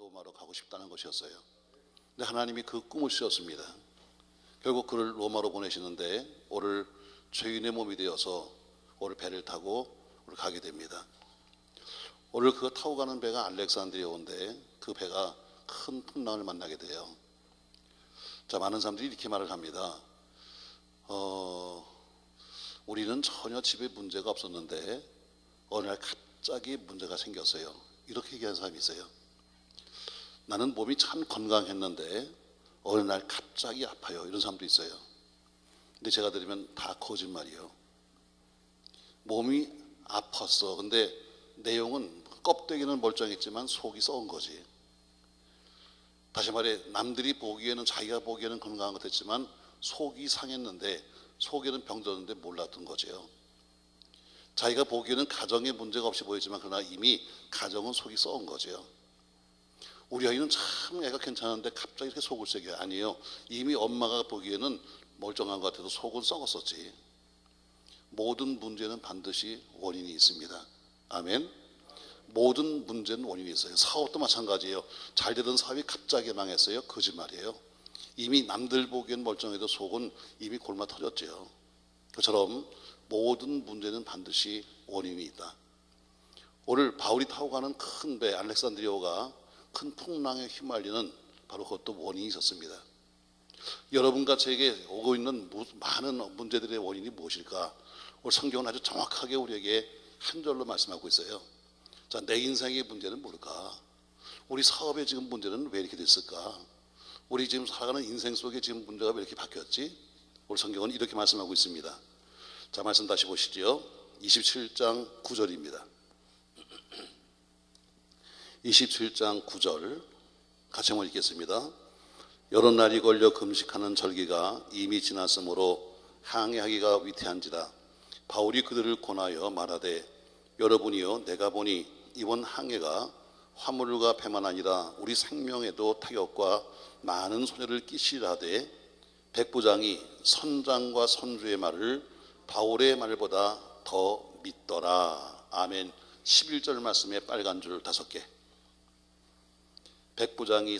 로마로 가고 싶다는 것이었어요. 근데 하나님이 그 꿈을 씌웠습니다. 결국 그를 로마로 보내시는데 오늘 죄인의 몸이 되어서 오늘 배를 타고 오늘 가게 됩니다. 오늘 그 타고 가는 배가 알렉산드리아인데 그 배가 큰 풍랑을 만나게 돼요. 자, 많은 사람들이 이렇게 말을 합니다. 우리는 전혀 집에 문제가 없었는데 어느 날 갑자기 문제가 생겼어요. 이렇게 얘기하는 사람이 있어요. 나는 몸이 참 건강했는데 어느 날 갑자기 아파요. 이런 사람도 있어요. 근데 제가 들으면 다 거짓말이에요. 몸이 아팠어. 근데 내용은 껍데기는 멀쩡했지만 속이 썩은 거지. 다시 말해 남들이 보기에는 자기가 보기에는 건강한 것 같았지만 속이 상했는데 속에는 병들었는데 몰랐던 거죠. 자기가 보기에는 가정에 문제가 없이 보이지만 그러나 이미 가정은 속이 썩은 거죠. 우리 아이는 참 애가 괜찮은데 갑자기 이렇게 속을 새겨. 아니에요. 이미 엄마가 보기에는 멀쩡한 것 같아도 속은 썩었었지. 모든 문제는 반드시 원인이 있습니다. 아멘. 모든 문제는 원인이 있어요. 사업도 마찬가지예요. 잘 되던 사업이 갑자기 망했어요. 거짓말이에요. 이미 남들 보기엔 멀쩡해도 속은 이미 골마 터졌죠. 그처럼 모든 문제는 반드시 원인이 있다. 오늘 바울이 타고 가는 큰 배 알렉산드리아가 큰 풍랑에 휘말리는 바로 그것도 원인이 있었습니다. 여러분과 제게 오고 있는 많은 문제들의 원인이 무엇일까? 오늘 성경은 아주 정확하게 우리에게 한 절로 말씀하고 있어요. 자, 내 인생의 문제는 뭘까? 우리 사업의 지금 문제는 왜 이렇게 됐을까? 우리 지금 살아가는 인생 속에 지금 문제가 왜 이렇게 바뀌었지? 오늘 성경은 이렇게 말씀하고 있습니다. 자, 말씀 다시 보시죠. 27장 9절입니다. 27장 9절 같이 한번 읽겠습니다. 여러 날이 걸려 금식하는 절기가 이미 지났으므로 항해하기가 위태한지라. 바울이 그들을 권하여 말하되 여러분이여 내가 보니 이번 항해가 화물과 배만 아니라 우리 생명에도 타격과 많은 손해를 끼치리라 하되 백부장이 선장과 선주의 말을 바울의 말보다 더 믿더라. 아멘. 11절 말씀에 빨간 줄 5개. 백부장이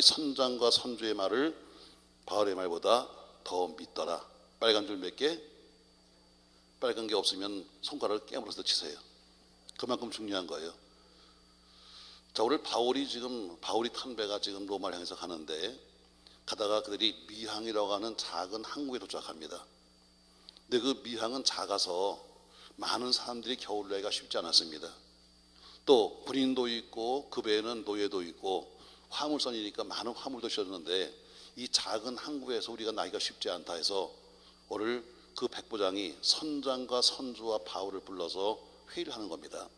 선장과 선주의 말을 바울의 말보다 더 믿더라. 빨간 줄 몇 개? 빨간 게 없으면 손가락을 깨물어서 치세요. 그만큼 중요한 거예요. 자, 오늘 바울이 탄 배가 지금 로마를 향해서 가는데 가다가 그들이 미항이라고 하는 작은 항구에 도착합니다. 근데 그 미항은 작아서 많은 사람들이 겨울나기가 쉽지 않았습니다. 또 군인도 있고 그 배에는 노예도 있고 화물선이니까 많은 화물도 실었는데 이 작은 항구에서 우리가 나기가 쉽지 않다 해서 오늘 그 백부장이 선장과 선주와 바울을 불러서 회의를 하는 겁니다.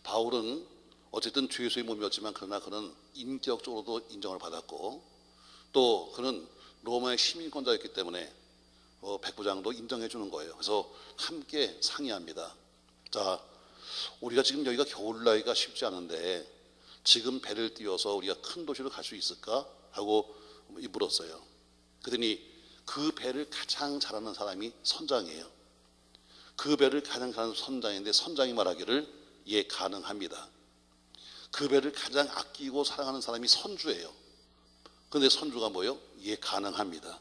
바울은 어쨌든 죄수의 몸이었지만 그러나 그는 인격적으로도 인정을 받았고 또 그는 로마의 시민권자였기 때문에 백부장도 인정해 주는 거예요. 그래서 함께 상의합니다. 자, 우리가 지금 여기가 겨울나기가 쉽지 않은데 지금 배를 띄워서 우리가 큰 도시로 갈 수 있을까? 하고 물었어요. 그랬더니 그 배를 가장 잘하는 사람이 선장이에요. 그 배를 가장 잘하는 선장인데 선장이 말하기를 예, 가능합니다. 그 배를 가장 아끼고 사랑하는 사람이 선주예요. 그런데 선주가 뭐예요? 예, 가능합니다.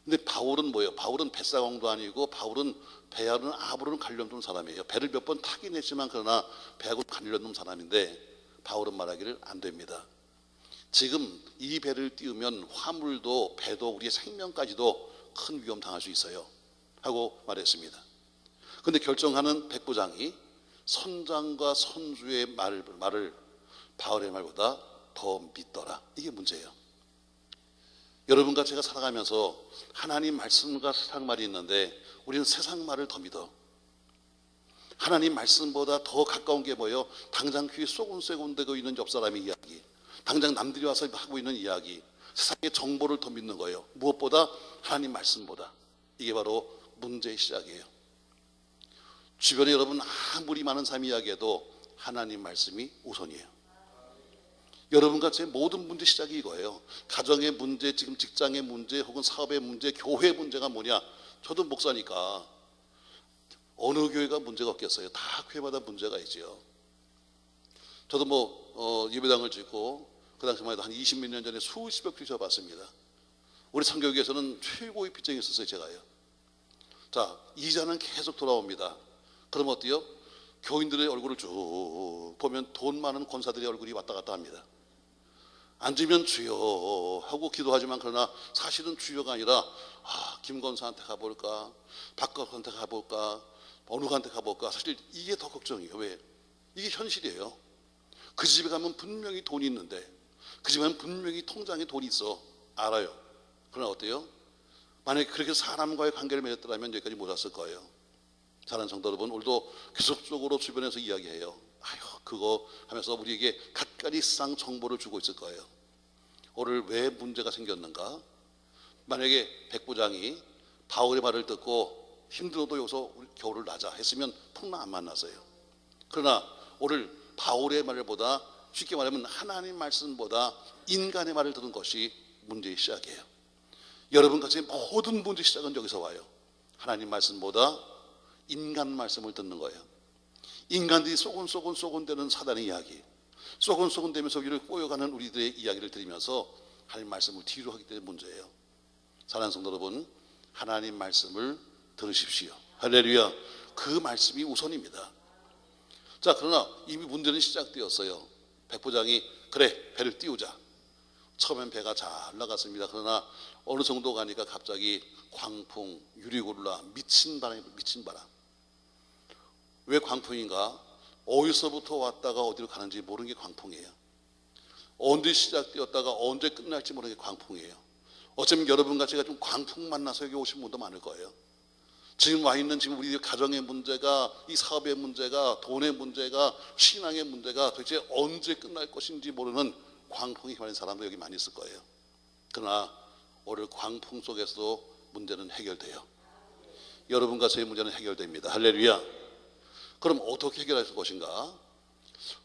근데 바울은 뭐예요? 바울은 뱃사공도 아니고 바울은 배하고는 아무런 관련 없는 사람이에요. 배를 몇 번 타긴 했지만 그러나 배하고 관련 없는 사람인데 바울은 말하기를 안 됩니다. 지금 이 배를 띄우면 화물도 배도 우리의 생명까지도 큰 위험 당할 수 있어요 하고 말했습니다. 그런데 결정하는 백부장이 선장과 선주의 말을 바울의 말보다 더 믿더라. 이게 문제예요. 여러분과 제가 살아가면서 하나님 말씀과 세상 말이 있는데 우리는 세상 말을 더 믿어. 하나님 말씀보다 더 가까운 게 뭐예요? 당장 귀에 쏘곤쏘곤대고 있는 옆 사람의 이야기, 당장 남들이 와서 하고 있는 이야기, 세상의 정보를 더 믿는 거예요. 무엇보다 하나님 말씀보다. 이게 바로 문제의 시작이에요. 주변에 여러분 아무리 많은 사람이 이야기해도 하나님 말씀이 우선이에요. 여러분과 제 모든 문제 시작이 이거예요. 가정의 문제, 지금 직장의 문제, 혹은 사업의 문제, 교회의 문제가 뭐냐? 저도 목사니까 어느 교회가 문제가 없겠어요. 다 교회마다 문제가 있죠. 저도 예배당을 짓고 그 당시만 해도 한 20몇 년 전에 수십억 뒤져봤습니다. 우리 선교국에서는 최고의 빚쟁이 였었어요, 제가요. 자, 이자는 계속 돌아옵니다. 그럼 어때요? 교인들의 얼굴을 쭉 보면 돈 많은 권사들의 얼굴이 왔다 갔다 합니다. 앉으면 주여 하고 기도하지만 그러나 사실은 주여가 아니라 김 권사한테 가볼까, 박 권사한테 가볼까, 어느 한테 가볼까. 사실 이게 더 걱정이에요. 왜? 이게 현실이에요. 그 집에 가면 분명히 돈이 있는데, 그 집에는 분명히 통장에 돈이 있어, 알아요. 그러나 어때요? 만약에 그렇게 사람과의 관계를 맺었더라면 여기까지 못 왔을 거예요. 사랑하는 성도 여러분, 오늘도 계속적으로 주변에서 이야기해요. 아유, 그거 하면서 우리에게 갖가지 쌍 정보를 주고 있을 거예요. 오늘 왜 문제가 생겼는가? 만약에 백부장이 바울의 말을 듣고 힘들어도 여기서 우리 겨울을 나자 했으면 풍랑 안 만났어요. 그러나 오늘 바울의 말보다, 쉽게 말하면 하나님 말씀보다 인간의 말을 들은 것이 문제의 시작이에요. 여러분같이 모든 문제의 시작은 여기서 와요. 하나님 말씀보다 인간 말씀을 듣는 거예요. 인간들이 쏘곤대는 사단의 이야기, 쏘곤대면서 우리를 꼬여가는 우리들의 이야기를 들으면서 하나님 말씀을 뒤로 하기 때문에 문제예요. 사랑하는 성도 여러분, 하나님 말씀을 들으십시오. 할렐루야. 그 말씀이 우선입니다. 자, 그러나 이미 문제는 시작되었어요. 백부장이 그래, 배를 띄우자. 처음엔 배가 잘 나갔습니다. 그러나 어느 정도 가니까 갑자기 광풍, 유리굴라, 미친 바람. 왜 광풍인가? 어디서부터 왔다가 어디로 가는지 모르는 게 광풍이에요. 언제 시작되었다가 언제 끝날지 모르는 게 광풍이에요. 어쩌면 여러분같이 좀 광풍 만나서 여기 오신 분도 많을 거예요. 지금 와 있는 지금 우리 가정의 문제가, 이 사업의 문제가, 돈의 문제가, 신앙의 문제가 도대체 언제 끝날 것인지 모르는 광풍이 휘말린 사람도 여기 많이 있을 거예요. 그러나 오늘 광풍 속에서도 문제는 해결돼요. 여러분과 저의 문제는 해결됩니다. 할렐루야. 그럼 어떻게 해결할 것인가?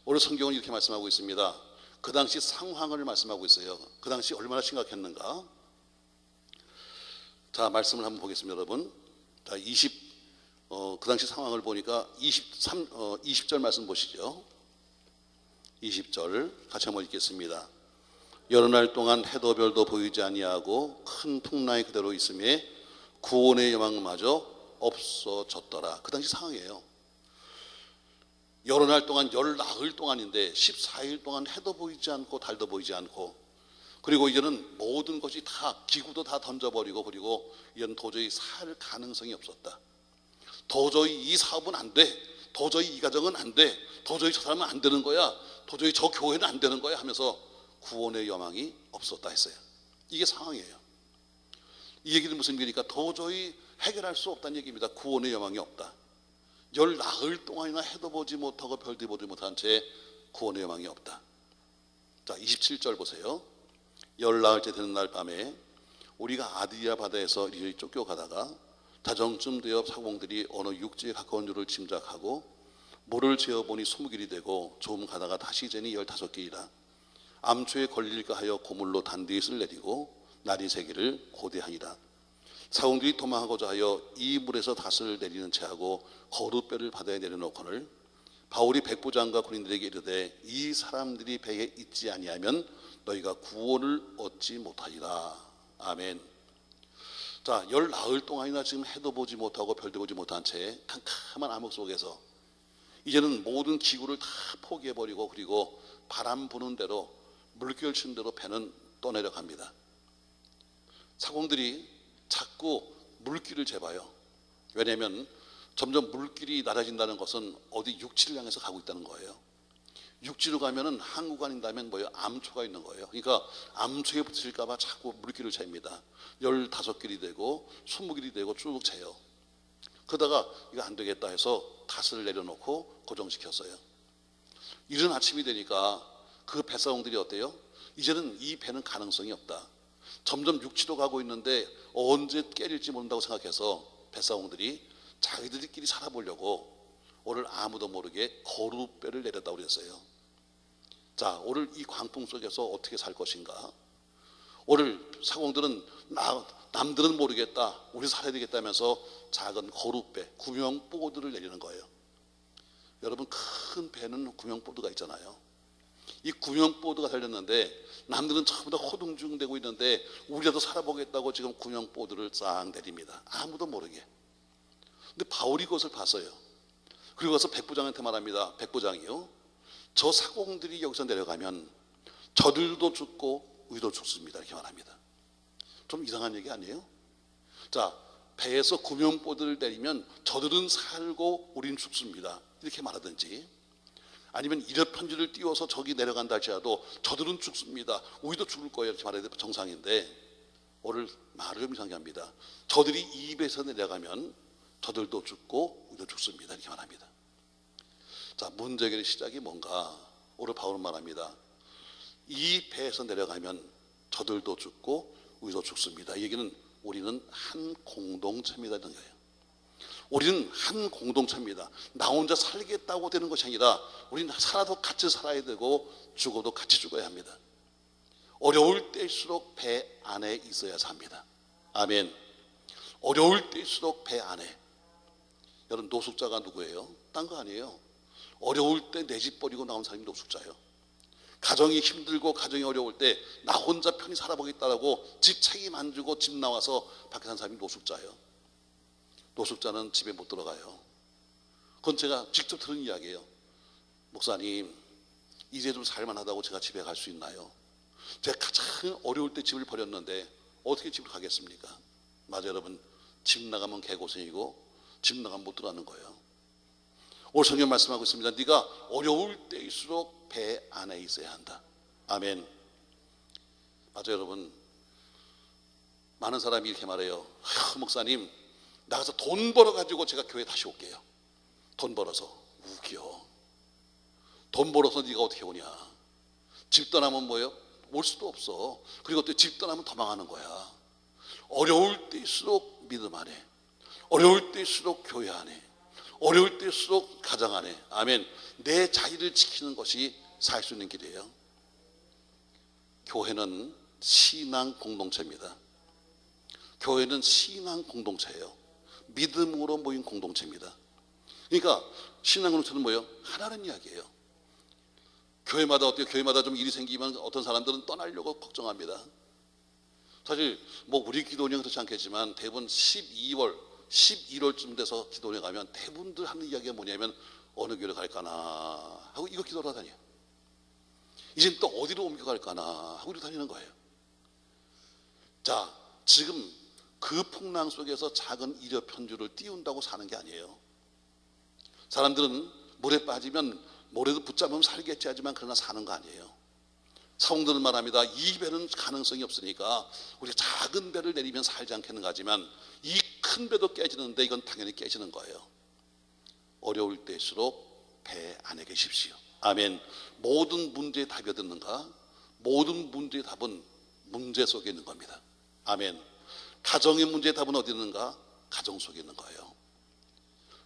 오늘 성경은 이렇게 말씀하고 있습니다. 그 당시 상황을 말씀하고 있어요. 그 당시 얼마나 심각했는가? 자, 말씀을 한번 보겠습니다, 여러분. 자, 그 당시 상황을 보니까 20절 말씀 보시죠. 20절 같이 한번 읽겠습니다. 여러 날 동안 해도 별도 보이지 아니하고 큰 풍랑이 그대로 있음에 구원의 여망마저 없어졌더라. 그 당시 상황이에요. 여러 날 동안, 열 나흘 동안인데 14일 동안 해도 보이지 않고 달도 보이지 않고, 그리고 이제는 모든 것이 다, 기구도 다 던져버리고, 그리고 이제는 도저히 살 가능성이 없었다. 도저히 이 사업은 안 돼, 도저히 이 가정은 안 돼, 도저히 저 사람은 안 되는 거야, 도저히 저 교회는 안 되는 거야 하면서 구원의 여망이 없었다 했어요. 이게 상황이에요. 이 얘기는 무슨 얘기니까 도저히 해결할 수 없다는 얘기입니다. 구원의 여망이 없다. 열 나흘 동안이나 해도 보지 못하고 별도 보지 못한 채 구원의 여망이 없다. 자, 27절 보세요. 열 나흘째 되는 날 밤에 우리가 아드리아 바다에서 이리저리 쫓겨가다가 자정쯤 되어 사공들이 어느 육지에 가까운 줄을 짐작하고 모를 재어보니 20길이 되고 조금 가다가 다시 재니 15길이라. 암초에 걸릴까 하여 고물로 단디잇을 내리고 날이 새기를 고대하니라. 사공들이 도망하고자 하여 이 물에서 닷을 내리는 채하고 거룻배를 바다에 내려놓거늘 바울이 백부장과 군인들에게 이르되 이 사람들이 배에 있지 아니하면 너희가 구원을 얻지 못하리라. 아멘. 자, 열 나흘 동안이나 지금 해도 보지 못하고 별도 보지 못한 채 캄캄한 암흑 속에서 이제는 모든 기구를 다 포기해버리고, 그리고 바람 부는 대로, 물결 치는 대로 배는 떠내려갑니다. 사공들이 자꾸 물길을 재봐요. 왜냐하면 점점 물길이 낮아진다는 것은 어디 육지를 향해서 가고 있다는 거예요. 육지로 가면은 항구가 아닌다면 뭐예요? 암초가 있는 거예요. 그러니까 암초에 붙일까봐 자꾸 물길을 잽니다. 15길이 되고 20길이 되고 쭉 재요. 그러다가 이거 안 되겠다 해서 닷을 내려놓고 고정시켰어요. 이른 아침이 되니까 그 뱃사공들이 어때요? 이제는 이 배는 가능성이 없다. 점점 육지로 가고 있는데 언제 깨질지 모른다고 생각해서 뱃사공들이 자기들끼리 살아보려고 오늘 아무도 모르게 거룻배를 내렸다고 그랬어요. 자, 오늘 이 광풍 속에서 어떻게 살 것인가? 오늘 사공들은 남들은 모르겠다, 우리 살아야 되겠다면서 작은 거룻배, 구명보드를 내리는 거예요. 여러분, 큰 배는 구명보드가 있잖아요. 이 구명보드가 달렸는데 남들은 전부 다 호둥중대고 있는데 우리라도 살아보겠다고 지금 구명보드를 싹 내립니다. 아무도 모르게. 근데 바울이 그것을 봤어요. 그리고 가서 백부장한테 말합니다. 백부장이요, 저 사공들이 여기서 내려가면 저들도 죽고 우리도 죽습니다. 이렇게 말합니다. 좀 이상한 얘기 아니에요? 자, 배에서 구명보드를 내리면 저들은 살고 우린 죽습니다. 이렇게 말하든지, 아니면 이력 편지를 띄워서 저기 내려간다 할지라도 저들은 죽습니다. 우리도 죽을 거예요. 이렇게 말해야 정상인데 오늘 말을 좀 이상하게 합니다. 저들이 이 배에서 내려가면 저들도 죽고 우리도 죽습니다. 이렇게 말합니다. 자, 문제 해결의 시작이 뭔가? 오늘 바울은 말합니다. 이 배에서 내려가면 저들도 죽고 우리도 죽습니다. 이 얘기는 우리는 한 공동체입니다는 거예요. 우리는 한 공동체입니다. 나 혼자 살겠다고 되는 것이 아니라 우리는 살아도 같이 살아야 되고 죽어도 같이 죽어야 합니다. 어려울 때일수록 배 안에 있어야 삽니다. 아멘. 어려울 때일수록 배 안에. 여러분, 노숙자가 누구예요? 딴 거 아니에요. 어려울 때 내 집 버리고 나온 사람이 노숙자예요. 가정이 힘들고 가정이 어려울 때 나 혼자 편히 살아보겠다라고 집 책임 안 지고 집 나와서 밖에 산 사람이 노숙자예요. 노숙자는 집에 못 들어가요. 그건 제가 직접 들은 이야기예요. 목사님, 이제 좀 살만하다고 제가 집에 갈 수 있나요? 제가 가장 어려울 때 집을 버렸는데 어떻게 집을 가겠습니까? 맞아요, 여러분. 집 나가면 개고생이고 집 나가면 못 들어가는 거예요. 오늘 성경 말씀하고 있습니다. 네가 어려울 때일수록 배 안에 있어야 한다. 아멘. 맞아요, 여러분. 많은 사람이 이렇게 말해요. 목사님, 나가서 돈 벌어가지고 제가 교회 다시 올게요. 돈 벌어서. 웃겨. 돈 벌어서 네가 어떻게 오냐. 집 떠나면 뭐예요? 올 수도 없어. 그리고 또 집 떠나면 더 망하는 거야. 어려울 때일수록 믿음 안에, 어려울 때일수록 교회 안에, 어려울 때일수록 가정 안에. 아멘. 내 자리를 지키는 것이 살 수 있는 길이에요. 교회는 신앙 공동체입니다. 교회는 신앙 공동체예요. 믿음으로 모인 공동체입니다. 그러니까 신앙 공동체는 뭐예요? 하나는 이야기예요. 교회마다 어때요? 교회마다 좀 일이 생기면 어떤 사람들은 떠나려고 걱정합니다. 사실 뭐 우리 기도원은 그렇지 않겠지만 대부분 12월, 11월쯤 돼서 기도원에 가면 대부분들 하는 이야기가 뭐냐면 어느 교회를 갈까나 하고 이거 기도를 하다니요. 이젠 또 어디로 옮겨갈까나 하고 이러고 다니는 거예요. 자, 지금 그 풍랑 속에서 작은 이력 편지를 띄운다고 사는 게 아니에요. 사람들은 물에 빠지면 모래도 붙잡으면 살겠지 하지만 그러나 사는 거 아니에요. 사공들은 말합니다. 이 배는 가능성이 없으니까 우리가 작은 배를 내리면 살지 않겠는가 하지만 이 큰 배도 깨지는데 이건 당연히 깨지는 거예요. 어려울 때일수록 배 안에 계십시오. 아멘. 모든 문제의 답이 어디 있는가? 모든 문제의 답은 문제 속에 있는 겁니다. 아멘. 가정의 문제의 답은 어디 있는가? 가정 속에 있는 거예요.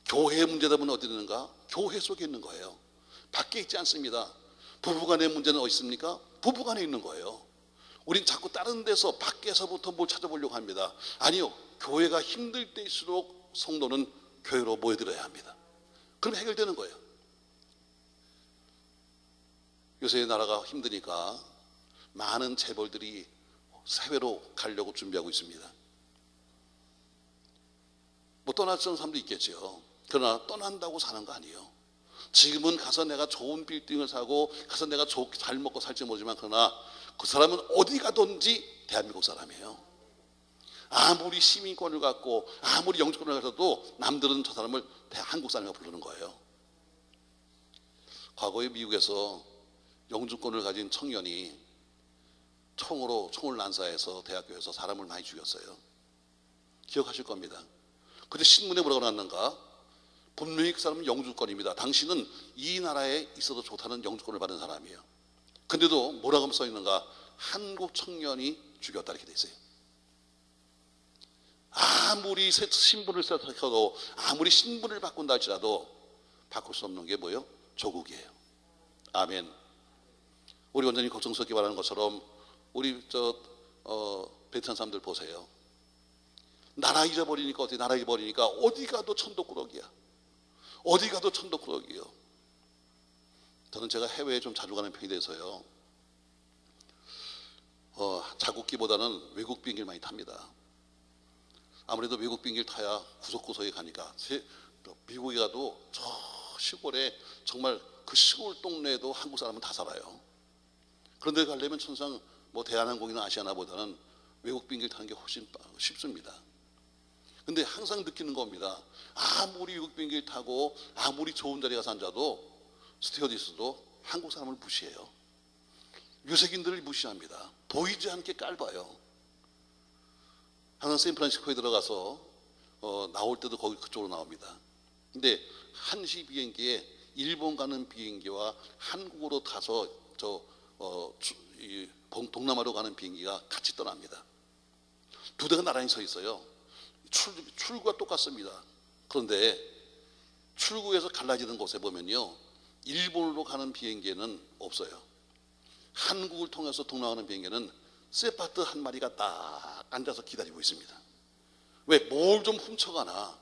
교회의 문제의 답은 어디 있는가? 교회 속에 있는 거예요. 밖에 있지 않습니다. 부부간의 문제는 어디 있습니까? 부부간에 있는 거예요. 우린 자꾸 다른 데서 밖에서부터 뭘 찾아보려고 합니다. 아니요. 교회가 힘들 때일수록 성도는 교회로 모여들어야 합니다. 그럼 해결되는 거예요. 요새 나라가 힘드니까 많은 재벌들이 해외로 가려고 준비하고 있습니다. 뭐 떠나는 사람도 있겠죠. 그러나 떠난다고 사는 거 아니에요. 지금은 가서 내가 좋은 빌딩을 사고 가서 내가 잘 먹고 살지 모르지만 그러나 그 사람은 어디 가든지 대한민국 사람이에요. 아무리 시민권을 갖고 아무리 영주권을 가져도 남들은 저 사람을 한국 사람이라고 부르는 거예요. 과거에 미국에서 영주권을 가진 청년이 총을 난사해서 대학교에서 사람을 많이 죽였어요. 기억하실 겁니다. 근데 신문에 뭐라고 나왔는가? 분명히 그 사람은 영주권입니다. 당신은 이 나라에 있어도 좋다는 영주권을 받은 사람이에요. 근데도 뭐라고 써있는가? 한국 청년이 죽였다 이렇게 돼 있어요. 아무리 신분을 세탁해도 아무리 신분을 바꾼다 할지라도 바꿀 수 없는 게 뭐예요? 조국이에요. 아멘. 우리 원장님 걱정스럽게 말하는 것처럼 우리 베트남 사람들 보세요. 나라 잃어버리니까 어떻게 나라 잃어버리니까 어디 가도 천도꾸러기야. 어디 가도 천도꾸러기요. 저는 제가 해외에 좀 자주 가는 편이 돼서요. 자국기보다는 외국 비행기를 많이 탑니다. 아무래도 외국 비행기를 타야 구석구석에 가니까 미국에 가도 저 시골에 정말 그 시골 동네에도 한국 사람은 다 살아요. 그런데 가려면 천상 뭐 대한항공이나 아시아나보다는 외국 비행기를 타는 게 훨씬 쉽습니다. 근데 항상 느끼는 겁니다. 아무리 외국 비행기를 타고 아무리 좋은 자리에 가서 앉아도 스튜어디스도 한국 사람을 무시해요. 유색인들을 무시합니다. 보이지 않게 깔봐요. 항상 샌프란시스코에 들어가서 나올 때도 거기 그쪽으로 나옵니다. 근데 한시 비행기에 일본 가는 비행기와 한국으로 타서 동남아로 가는 비행기가 같이 떠납니다. 두 대가 나란히 서 있어요. 출구가 똑같습니다. 그런데 출구에서 갈라지는 곳에 보면요, 일본으로 가는 비행기에는 없어요. 한국을 통해서 동남아가는 비행기는 세파트 한 마리가 딱 앉아서 기다리고 있습니다. 왜? 뭘 좀 훔쳐가나,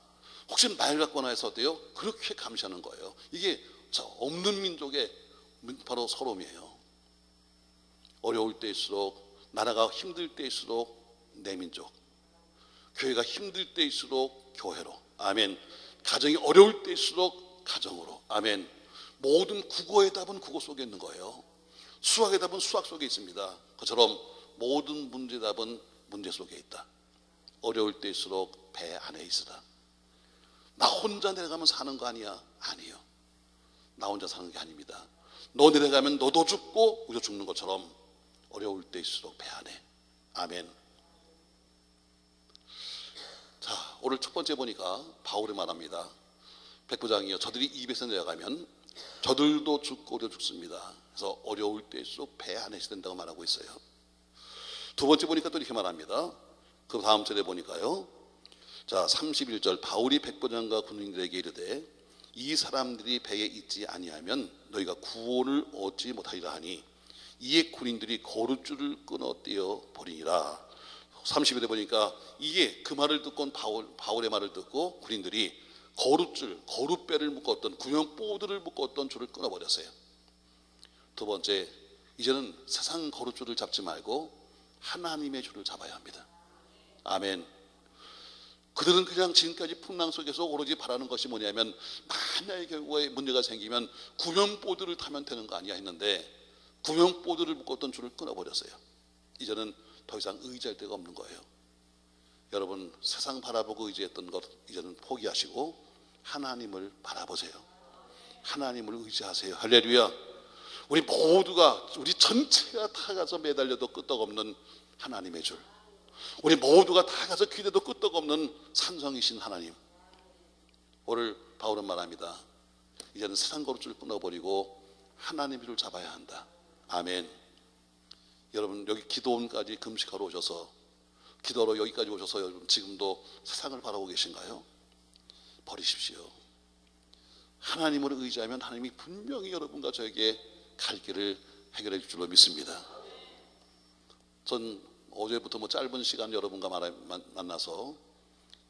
혹시 말 갖거나 해서 어때요? 그렇게 감시하는 거예요. 이게 없는 민족의 바로 서름이에요. 어려울 때일수록, 나라가 힘들 때일수록 내 민족, 교회가 힘들 때일수록 교회로, 아멘. 가정이 어려울 때일수록 가정으로, 아멘. 모든 국어의 답은 국어 속에 있는 거예요. 수학의 답은 수학 속에 있습니다. 그처럼 모든 문제의 답은 문제 속에 있다. 어려울 때일수록 배 안에 있으라. 나 혼자 내려가면 사는 거 아니야? 아니에요. 나 혼자 사는 게 아닙니다. 너 내려가면 너도 죽고 우리도 죽는 것처럼 어려울 때일수록 배 안에, 아멘. 자, 오늘 첫 번째 보니까 바울이 말합니다. 백부장이요, 저들이 입에서 내려가면 저들도 죽고 우리도 죽습니다. 그래서 어려울 때일수록 배 안에 있어야 된다고 말하고 있어요. 두 번째 보니까 또 이렇게 말합니다. 그 다음 절에 보니까요, 자 31절, 바울이 백부장과 군인들에게 이르되 이 사람들이 배에 있지 아니하면 너희가 구원을 얻지 못하리라 하니 이에 군인들이 거룻줄을 끊어 떼어 버리니라. 30절에 보니까 이게 그 말을 듣고 바울의 말을 듣고 군인들이 거룻배를 묶었던 구명보드를 묶었던 줄을 끊어버렸어요. 두 번째, 이제는 세상 거룻줄을 잡지 말고 하나님의 줄을 잡아야 합니다. 아멘. 그들은 그냥 지금까지 풍랑 속에서 오로지 바라는 것이 뭐냐면, 만약에 결국에 문제가 생기면 구명보드를 타면 되는 거 아니야 했는데, 구명보드를 묶었던 줄을 끊어버렸어요. 이제는 더 이상 의지할 데가 없는 거예요. 여러분, 세상 바라보고 의지했던 것 이제는 포기하시고 하나님을 바라보세요. 하나님을 의지하세요. 할렐루야. 우리 모두가, 우리 전체가 다 가서 매달려도 끄떡없는 하나님의 줄, 우리 모두가 다 가서 기대도 끄떡없는 산성이신 하나님. 오늘 바울은 말합니다. 이제는 세상 거룩줄을 끊어버리고 하나님의 줄 잡아야 한다. 아멘. 여러분, 여기 기도원까지 금식하러 오셔서, 기도로 여기까지 오셔서 여러분 지금도 세상을 바라보고 계신가요? 버리십시오. 하나님을 의지하면 하나님이 분명히 여러분과 저에게 갈 길을 해결해 줄 줄로 믿습니다. 전 어제부터 짧은 시간 여러분과 만나서,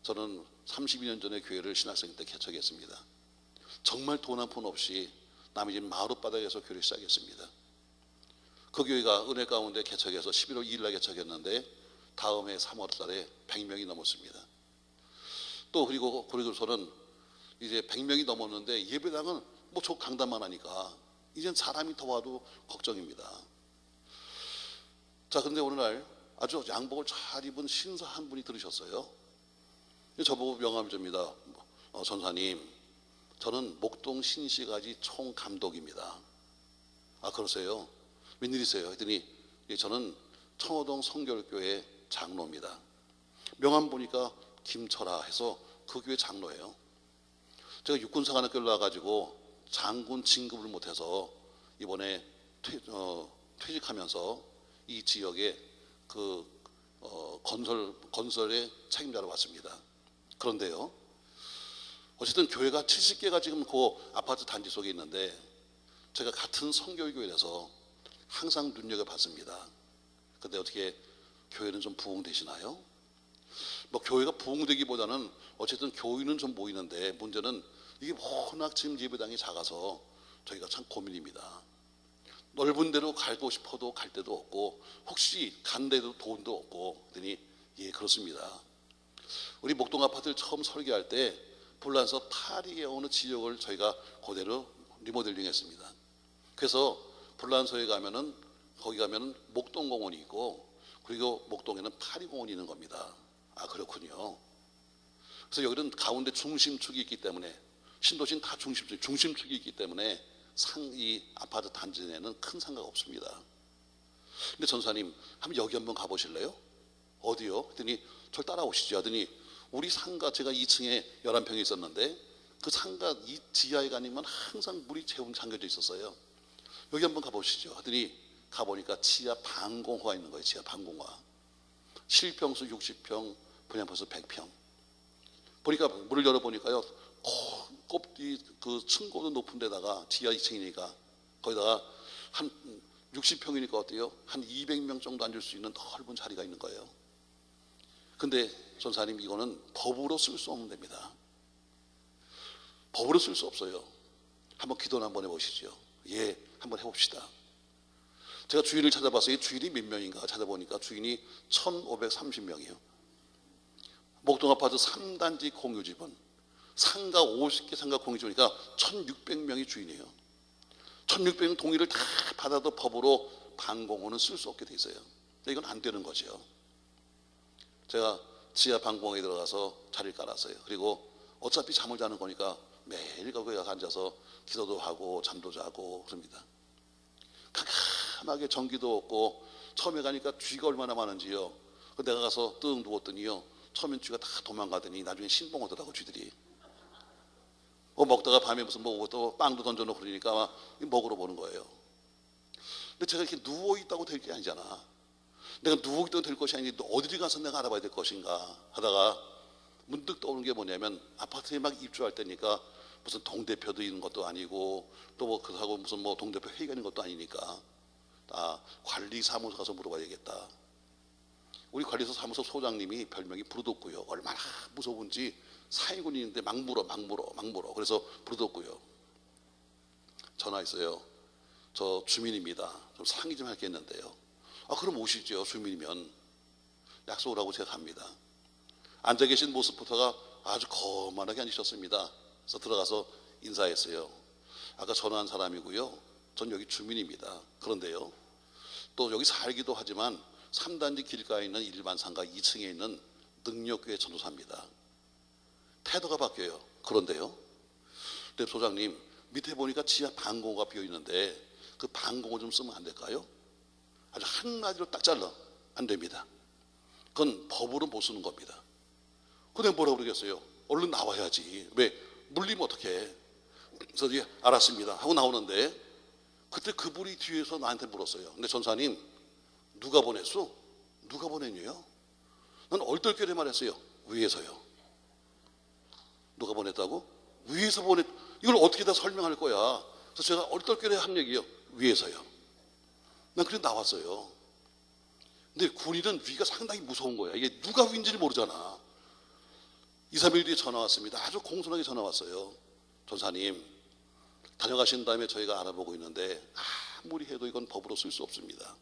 저는 32년 전에 교회를 신학생 때 개척했습니다. 정말 돈 한 푼 없이 남의 집 마룻바닥에서 교회를 시작했습니다. 그 교회가 은혜 가운데 개척해서 11월 2일 날 개척했는데 다음 해 3월 달에 100명이 넘었습니다. 또 그리고서는 이제 100명이 넘었는데 예배당은 뭐 저 강단만 하니까 이젠 사람이 더 와도 걱정입니다. 자, 그런데 어느 날 아주 양복을 잘 입은 신사 한 분이 들으셨어요. 저보고 명함을 줍니다. 전사님, 저는 목동 신시가지 총감독입니다. 아, 그러세요? 웬일이세요? 했더니 저는 청호동 성결교회 장로입니다. 명함 보니까 김철아 해서 그 교회 장로예요. 제가 육군사관학교를 나와가지고 장군 진급을 못해서 이번에 퇴직하면서 이 지역에 건설의 책임자로 왔습니다. 그런데요, 어쨌든 교회가 70개가 지금 그 아파트 단지 속에 있는데 제가 같은 성결교회라서 항상 눈여겨봤습니다. 근데 어떻게 교회는 좀 부흥되시나요? 뭐 교회가 부흥되기보다는 어쨌든 교인은 좀 모이는데, 문제는 이게 워낙 지금 예배당이 작아서 저희가 참 고민입니다. 넓은 데로 가고 싶어도 갈 데도 없고 혹시 간 데도 돈도 없고 그랬더니 예 그렇습니다. 우리 목동 아파트를 처음 설계할 때 불란서 파리에 어느 지역을 저희가 그대로 리모델링했습니다. 그래서 불란서에 가면은 거기 가면은 목동공원이 있고 그리고 목동에는 파리공원이 있는 겁니다. 아 그렇군요. 그래서 여기는 가운데 중심축이 있기 때문에 신도시는 다 중심축이 있기 때문에 이 아파트 단지 내에는 큰 상가가 없습니다. 근데 전사님 한번 여기 한번 가보실래요? 어디요? 그랬더니 저를 따라오시죠. 하더니 우리 상가 제가 2층에 11평이 있었는데 그 상가 이 지하에 가면 항상 물이 잠겨져 있었어요. 여기 한번 가보시죠. 하더니 가보니까 지하 방공호가 있는 거예요. 지하 방공호. 실평수 60평, 분양평수 100평. 보니까 문을 열어보니까요. 그 층고도 높은 데다가 지하 2층이니까 거기다가 한 60평이니까 어때요? 한 200명 정도 앉을 수 있는 넓은 자리가 있는 거예요. 근데 전사님 이거는 법으로 쓸 수 없는 데입니다. 법으로 쓸 수 없어요. 한번 기도를 한번 해보시죠. 예, 한번 해봅시다. 제가 주인을 찾아봤어요. 주인이 몇 명인가 찾아보니까 주인이 1530명이에요. 목동 아파트 3단지 공유집은 상가 50개 상가 공유집이니까 1600명이 주인이에요. 1600명 동의를 다 받아도 법으로 방공호는 쓸 수 없게 돼 있어요. 이건 안 되는 거죠. 제가 지하 방공호에 들어가서 자리를 깔았어요. 그리고 어차피 잠을 자는 거니까 매일 거기에 앉아서 기도도 하고 잠도 자고 그럽니다. 깜깜하게 전기도 없고 처음에 가니까 쥐가 얼마나 많은지요. 내가 가서 뜬 누웠더니요. 처음엔 쥐가 다 도망가더니 나중에 신봉 오더라고 쥐들이. 먹다가 밤에 무슨 또 빵도 던져놓고 그러니까 막 먹으러 보는 거예요. 근데 제가 이렇게 누워있다고 될 게 아니잖아. 내가 누워있다고 될 것이 아니니 어디를 가서 내가 알아봐야 될 것인가 하다가 문득 떠오르는 게 뭐냐면 아파트에 막 입주할 때니까 무슨 동대표도 있는 것도 아니고 또 뭐 그하고 무슨 뭐 동대표 회의가 있는 것도 아니니까 관리사무소 가서 물어봐야겠다. 우리 관리소 사무소 소장님이 별명이 부르덕고요. 얼마나 무서운지 사위군이 있는데 막 물어. 그래서 부르덕고요. 전화했어요. 저 주민입니다. 좀 상의 좀 할 게 있는데요. 그럼 오시죠. 주민이면. 약속을 하고 제가 갑니다. 앉아 계신 모습부터가 아주 거만하게 앉으셨습니다. 그래서 들어가서 인사했어요. 아까 전화한 사람이고요. 전 여기 주민입니다. 그런데요. 또 여기 살기도 하지만 3단지 길가에 있는 일반 상가 2층에 있는 능력교회 전도사입니다. 태도가 바뀌어요. 그런데요. 네, 소장님 밑에 보니까 지하 방공호가 비어 있는데 그 방공호 좀 쓰면 안 될까요? 아주 한마디로 딱 잘라. 안 됩니다. 그건 법으로 못 쓰는 겁니다. 근데 뭐라고 그러겠어요? 얼른 나와야지. 왜? 물리면 어떡해. 그래서 이제 알았습니다 하고 나오는데 그때 그분이 뒤에서 나한테 물었어요. 근데 전사님 누가 보냈어? 누가 보냈냐요? 난 얼떨결에 말했어요. 위에서요. 누가 보냈다고? 위에서 보냈. 이걸 어떻게 다 설명할 거야. 그래서 제가 얼떨결에 한 얘기요. 위에서요. 난 그래 나왔어요. 근데 군인은 위가 상당히 무서운 거야. 이게 누가 위인지를 모르잖아. 2, 3일 뒤에 전화 왔습니다. 아주 공손하게 전화 왔어요. 전사님 다녀가신 다음에 저희가 알아보고 있는데 아무리 해도 이건 법으로 쓸 수 없습니다.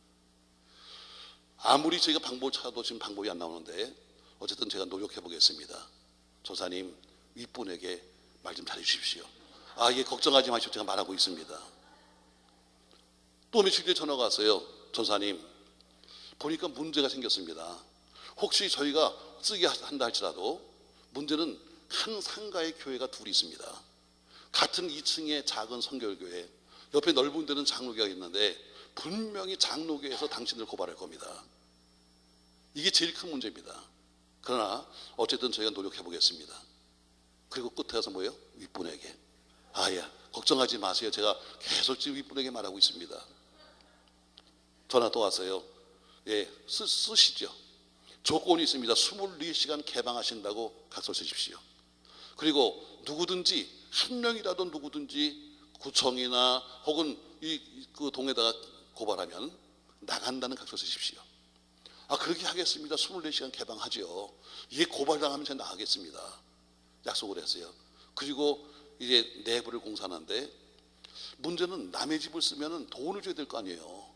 아무리 저희가 방법을 찾아도 지금 방법이 안 나오는데 어쨌든 제가 노력해 보겠습니다. 전사님 윗분에게 말 좀 잘해 주십시오. 예, 걱정하지 마시오. 제가 말하고 있습니다. 또 며칠 뒤에 전화가 왔어요. 전사님 보니까 문제가 생겼습니다. 혹시 저희가 쓰게 한다 할지라도 문제는 한 상가의 교회가 둘이 있습니다. 같은 2층의 작은 성결교회, 옆에 넓은 데는 장로교회가 있는데 분명히 장로교회에서 당신들 고발할 겁니다. 이게 제일 큰 문제입니다. 그러나 어쨌든 저희가 노력해 보겠습니다. 그리고 끝에 가서 뭐예요? 윗분에게. 예, 걱정하지 마세요. 제가 계속 지금 윗분에게 말하고 있습니다. 전화 또 왔어요. 예, 쓰시죠. 조건이 있습니다. 24시간 개방하신다고 각서 쓰십시오. 그리고 누구든지 한 명이라도 누구든지 구청이나 혹은 그 동에다가 고발하면 나간다는 각서 쓰십시오. 그렇게 하겠습니다. 24시간 개방하죠. 이게 고발당하면 제가 나가겠습니다. 약속을 했어요. 그리고 이제 내부를 공사하는데 문제는 남의 집을 쓰면 돈을 줘야 될 거 아니에요.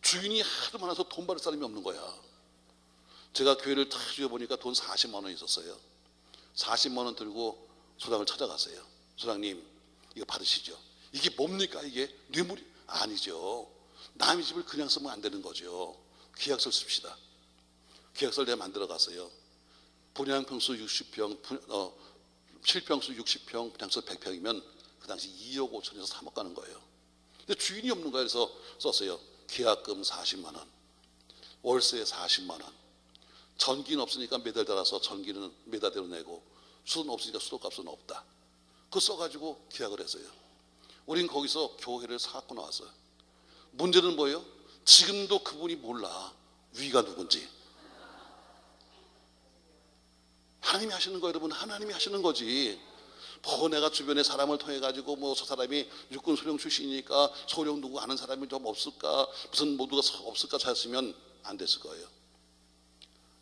주인이 하도 많아서 돈 받을 사람이 없는 거야. 제가 교회를 다 지어보니까 돈 40만 원 있었어요. 40만 원 들고 소장을 찾아갔어요. 소장님, 이거 받으시죠. 이게 뭡니까? 이게 뇌물이 아니죠. 남의 집을 그냥 쓰면 안 되는 거죠. 계약서를 씁시다. 계약서를 내가 만들어 갔어요. 분양평수 60평, 실평수 60평, 분양수 100평이면 그 당시 2억 5천에서 3억 가는 거예요. 근데 주인이 없는 거예요. 그래서 썼어요. 계약금 40만 원, 월세 40만 원, 전기는 없으니까 매달 따라서 전기는 매달대로 내고, 수도는 없으니까 수도값은 없다. 그거 써가지고 계약을 했어요. 우린 거기서 교회를 사갖고 나왔어요. 문제는 뭐예요? 지금도 그분이 몰라. 위가 누군지. 하나님이 하시는 거예요, 여러분. 하나님이 하시는 거지. 내가 주변에 사람을 통해 가지고 저 사람이 육군 소령 출신이니까 소령 누구 아는 사람이 좀 없을까, 무슨 모두가 없을까 찾았으면 안 됐을 거예요.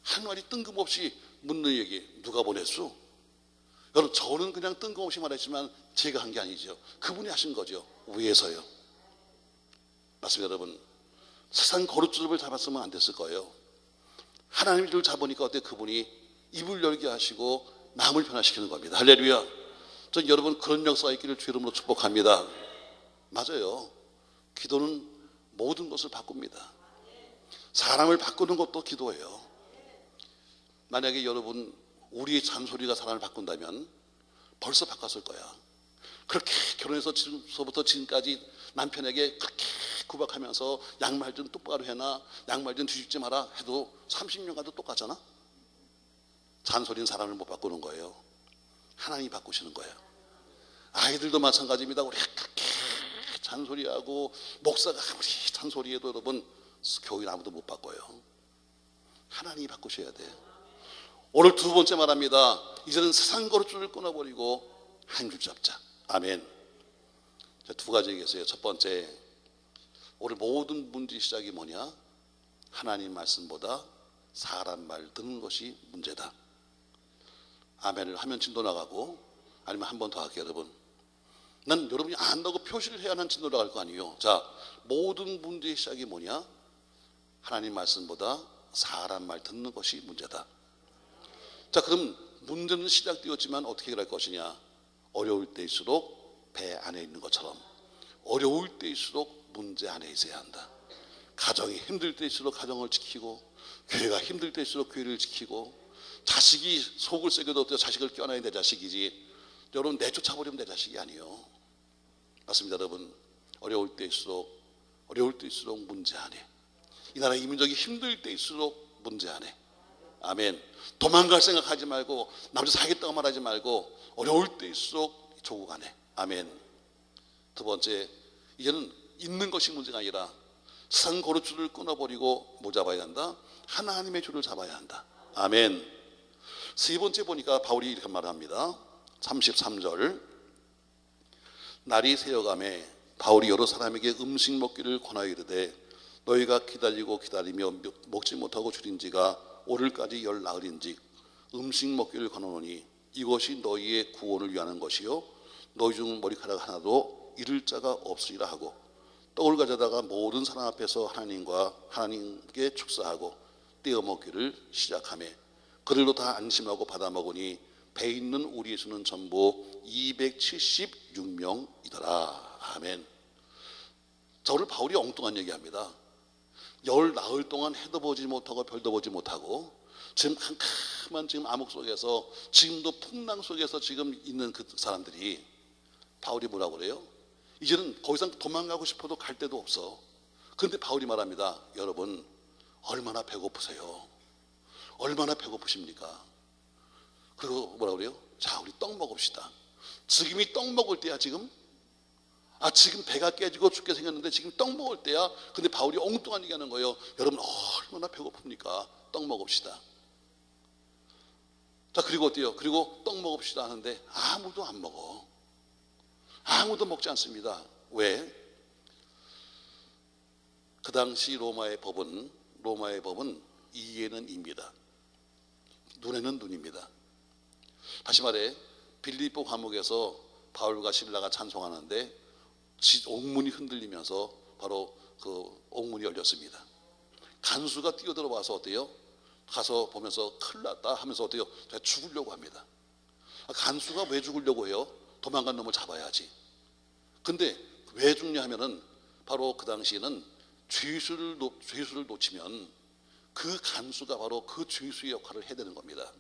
한 마디 뜬금없이 묻는 얘기 누가 보냈소? 여러분, 저는 그냥 뜬금없이 말했지만 제가 한 게 아니죠. 그분이 하신 거죠. 위에서요. 맞습니다, 여러분. 세상 거룩주를 잡았으면 안 됐을 거예요. 하나님을 잡으니까 어때? 그분이 입을 열게 하시고 마음을 변화시키는 겁니다. 할렐루야. 전 여러분 그런 역사가 있기를 주 이름으로 축복합니다. 맞아요. 기도는 모든 것을 바꿉니다. 사람을 바꾸는 것도 기도예요. 만약에 여러분 우리의 잔소리가 사람을 바꾼다면 벌써 바꿨을 거야. 그렇게 결혼해서 지금서부터 지금까지 남편에게 그렇게 구박하면서 양말 좀 똑바로 해놔, 양말 좀 뒤집지 마라 해도 30년 가도 똑같잖아. 잔소리는 사람을 못 바꾸는 거예요. 하나님이 바꾸시는 거예요. 아이들도 마찬가지입니다. 우리가 그렇게 잔소리하고 목사가 아무리 잔소리해도 여러분 교인 아무도 못 바꿔요. 하나님이 바꾸셔야 돼요. 오늘 두 번째 말합니다. 이제는 세상 거룩줄을 끊어버리고 한 줄 잡자. 아멘. 두 가지 얘기했어요. 첫 번째, 오늘 모든 문제 시작이 뭐냐? 하나님 말씀보다 사람 말 듣는 것이 문제다. 아멘을 하면 진도 나가고, 아니면 한 번 더 할게요, 여러분. 난 여러분이 안다고 표시를 해야 하는 진도 나갈 거 아니에요. 자, 모든 문제의 시작이 뭐냐? 하나님 말씀보다 사람 말 듣는 것이 문제다. 자, 그럼 문제는 시작되었지만 어떻게 해결할 것이냐? 어려울 때일수록 배 안에 있는 것처럼 어려울 때일수록 문제 안에 있어야 한다. 가정이 힘들 때일수록 가정을 지키고, 교회가 힘들 때일수록 교회를 지키고, 자식이 속을 썩여도 자식을 껴안아야 내 자식이지, 여러분 내쫓아버리면 내 자식이 아니에요. 맞습니다, 여러분. 어려울 때일수록 문제 안에, 이 나라 이민족이 힘들 때일수록 문제 안에. 아멘. 도망갈 생각하지 말고, 남자 사겠다고 말하지 말고, 어려울 때일수록 조국 안에. 아멘. 두 번째, 이제는 있는 것이 문제가 아니라 세상 거룩줄을 끊어버리고 뭐 잡아야 한다? 하나님의 줄을 잡아야 한다. 아멘. 세 번째 보니까 바울이 이렇게 말합니다. 33절. 날이 새어가매 바울이 여러 사람에게 음식 먹기를 권하여 이르되 너희가 기다리며 먹지 못하고 줄인 지가 오늘까지 열 나흘인즉 음식 먹기를 권하노니 이것이 너희의 구원을 위하는 것이요 너희 중 머리카락 하나도 잃을 자가 없으리라 하고, 떡을 가져다가 모든 사람 앞에서 하나님께 축사하고 떼어 먹기를 시작하며 그들로 다 안심하고 받아 먹으니 배 있는 우리의 수는 전부 276명이더라. 아멘. 자, 오늘 바울이 엉뚱한 얘기합니다. 열 나흘 동안 해도 보지 못하고 별도 보지 못하고 지금 캄캄한 지금 암흑 속에서, 지금도 풍랑 속에서 지금 있는 그 사람들이, 바울이 뭐라고 그래요? 이제는 더 이상 도망가고 싶어도 갈 데도 없어. 그런데 바울이 말합니다. 여러분 얼마나 배고프세요? 얼마나 배고프십니까? 그리고 뭐라고 그래요? 자, 우리 떡 먹읍시다. 지금이 떡 먹을 때야. 지금 지금 배가 깨지고 죽게 생겼는데 지금 떡 먹을 때야. 근데 바울이 엉뚱한 얘기하는 거예요. 여러분 얼마나 배고픕니까? 떡 먹읍시다. 자, 그리고 어때요? 그리고 떡 먹읍시다 하는데 아무도 안 먹어. 아무도 먹지 않습니다. 왜? 그 당시 로마의 법은 이에는 입니다. 눈에는 눈입니다. 다시 말해, 빌립보 감옥에서 바울과 실라가 찬송하는데 옥문이 흔들리면서 바로 그 옥문이 열렸습니다. 간수가 뛰어들어와서 어때요? 가서 보면서 큰일 났다 하면서 어때요? 제가 죽으려고 합니다. 간수가 왜 죽으려고 해요? 도망간 놈을 잡아야지. 근데 왜 죽냐 하면은 바로 그 당시에는 죄수를 놓치면 그 간수가 바로 그 죄수의 역할을 해야 되는 겁니다.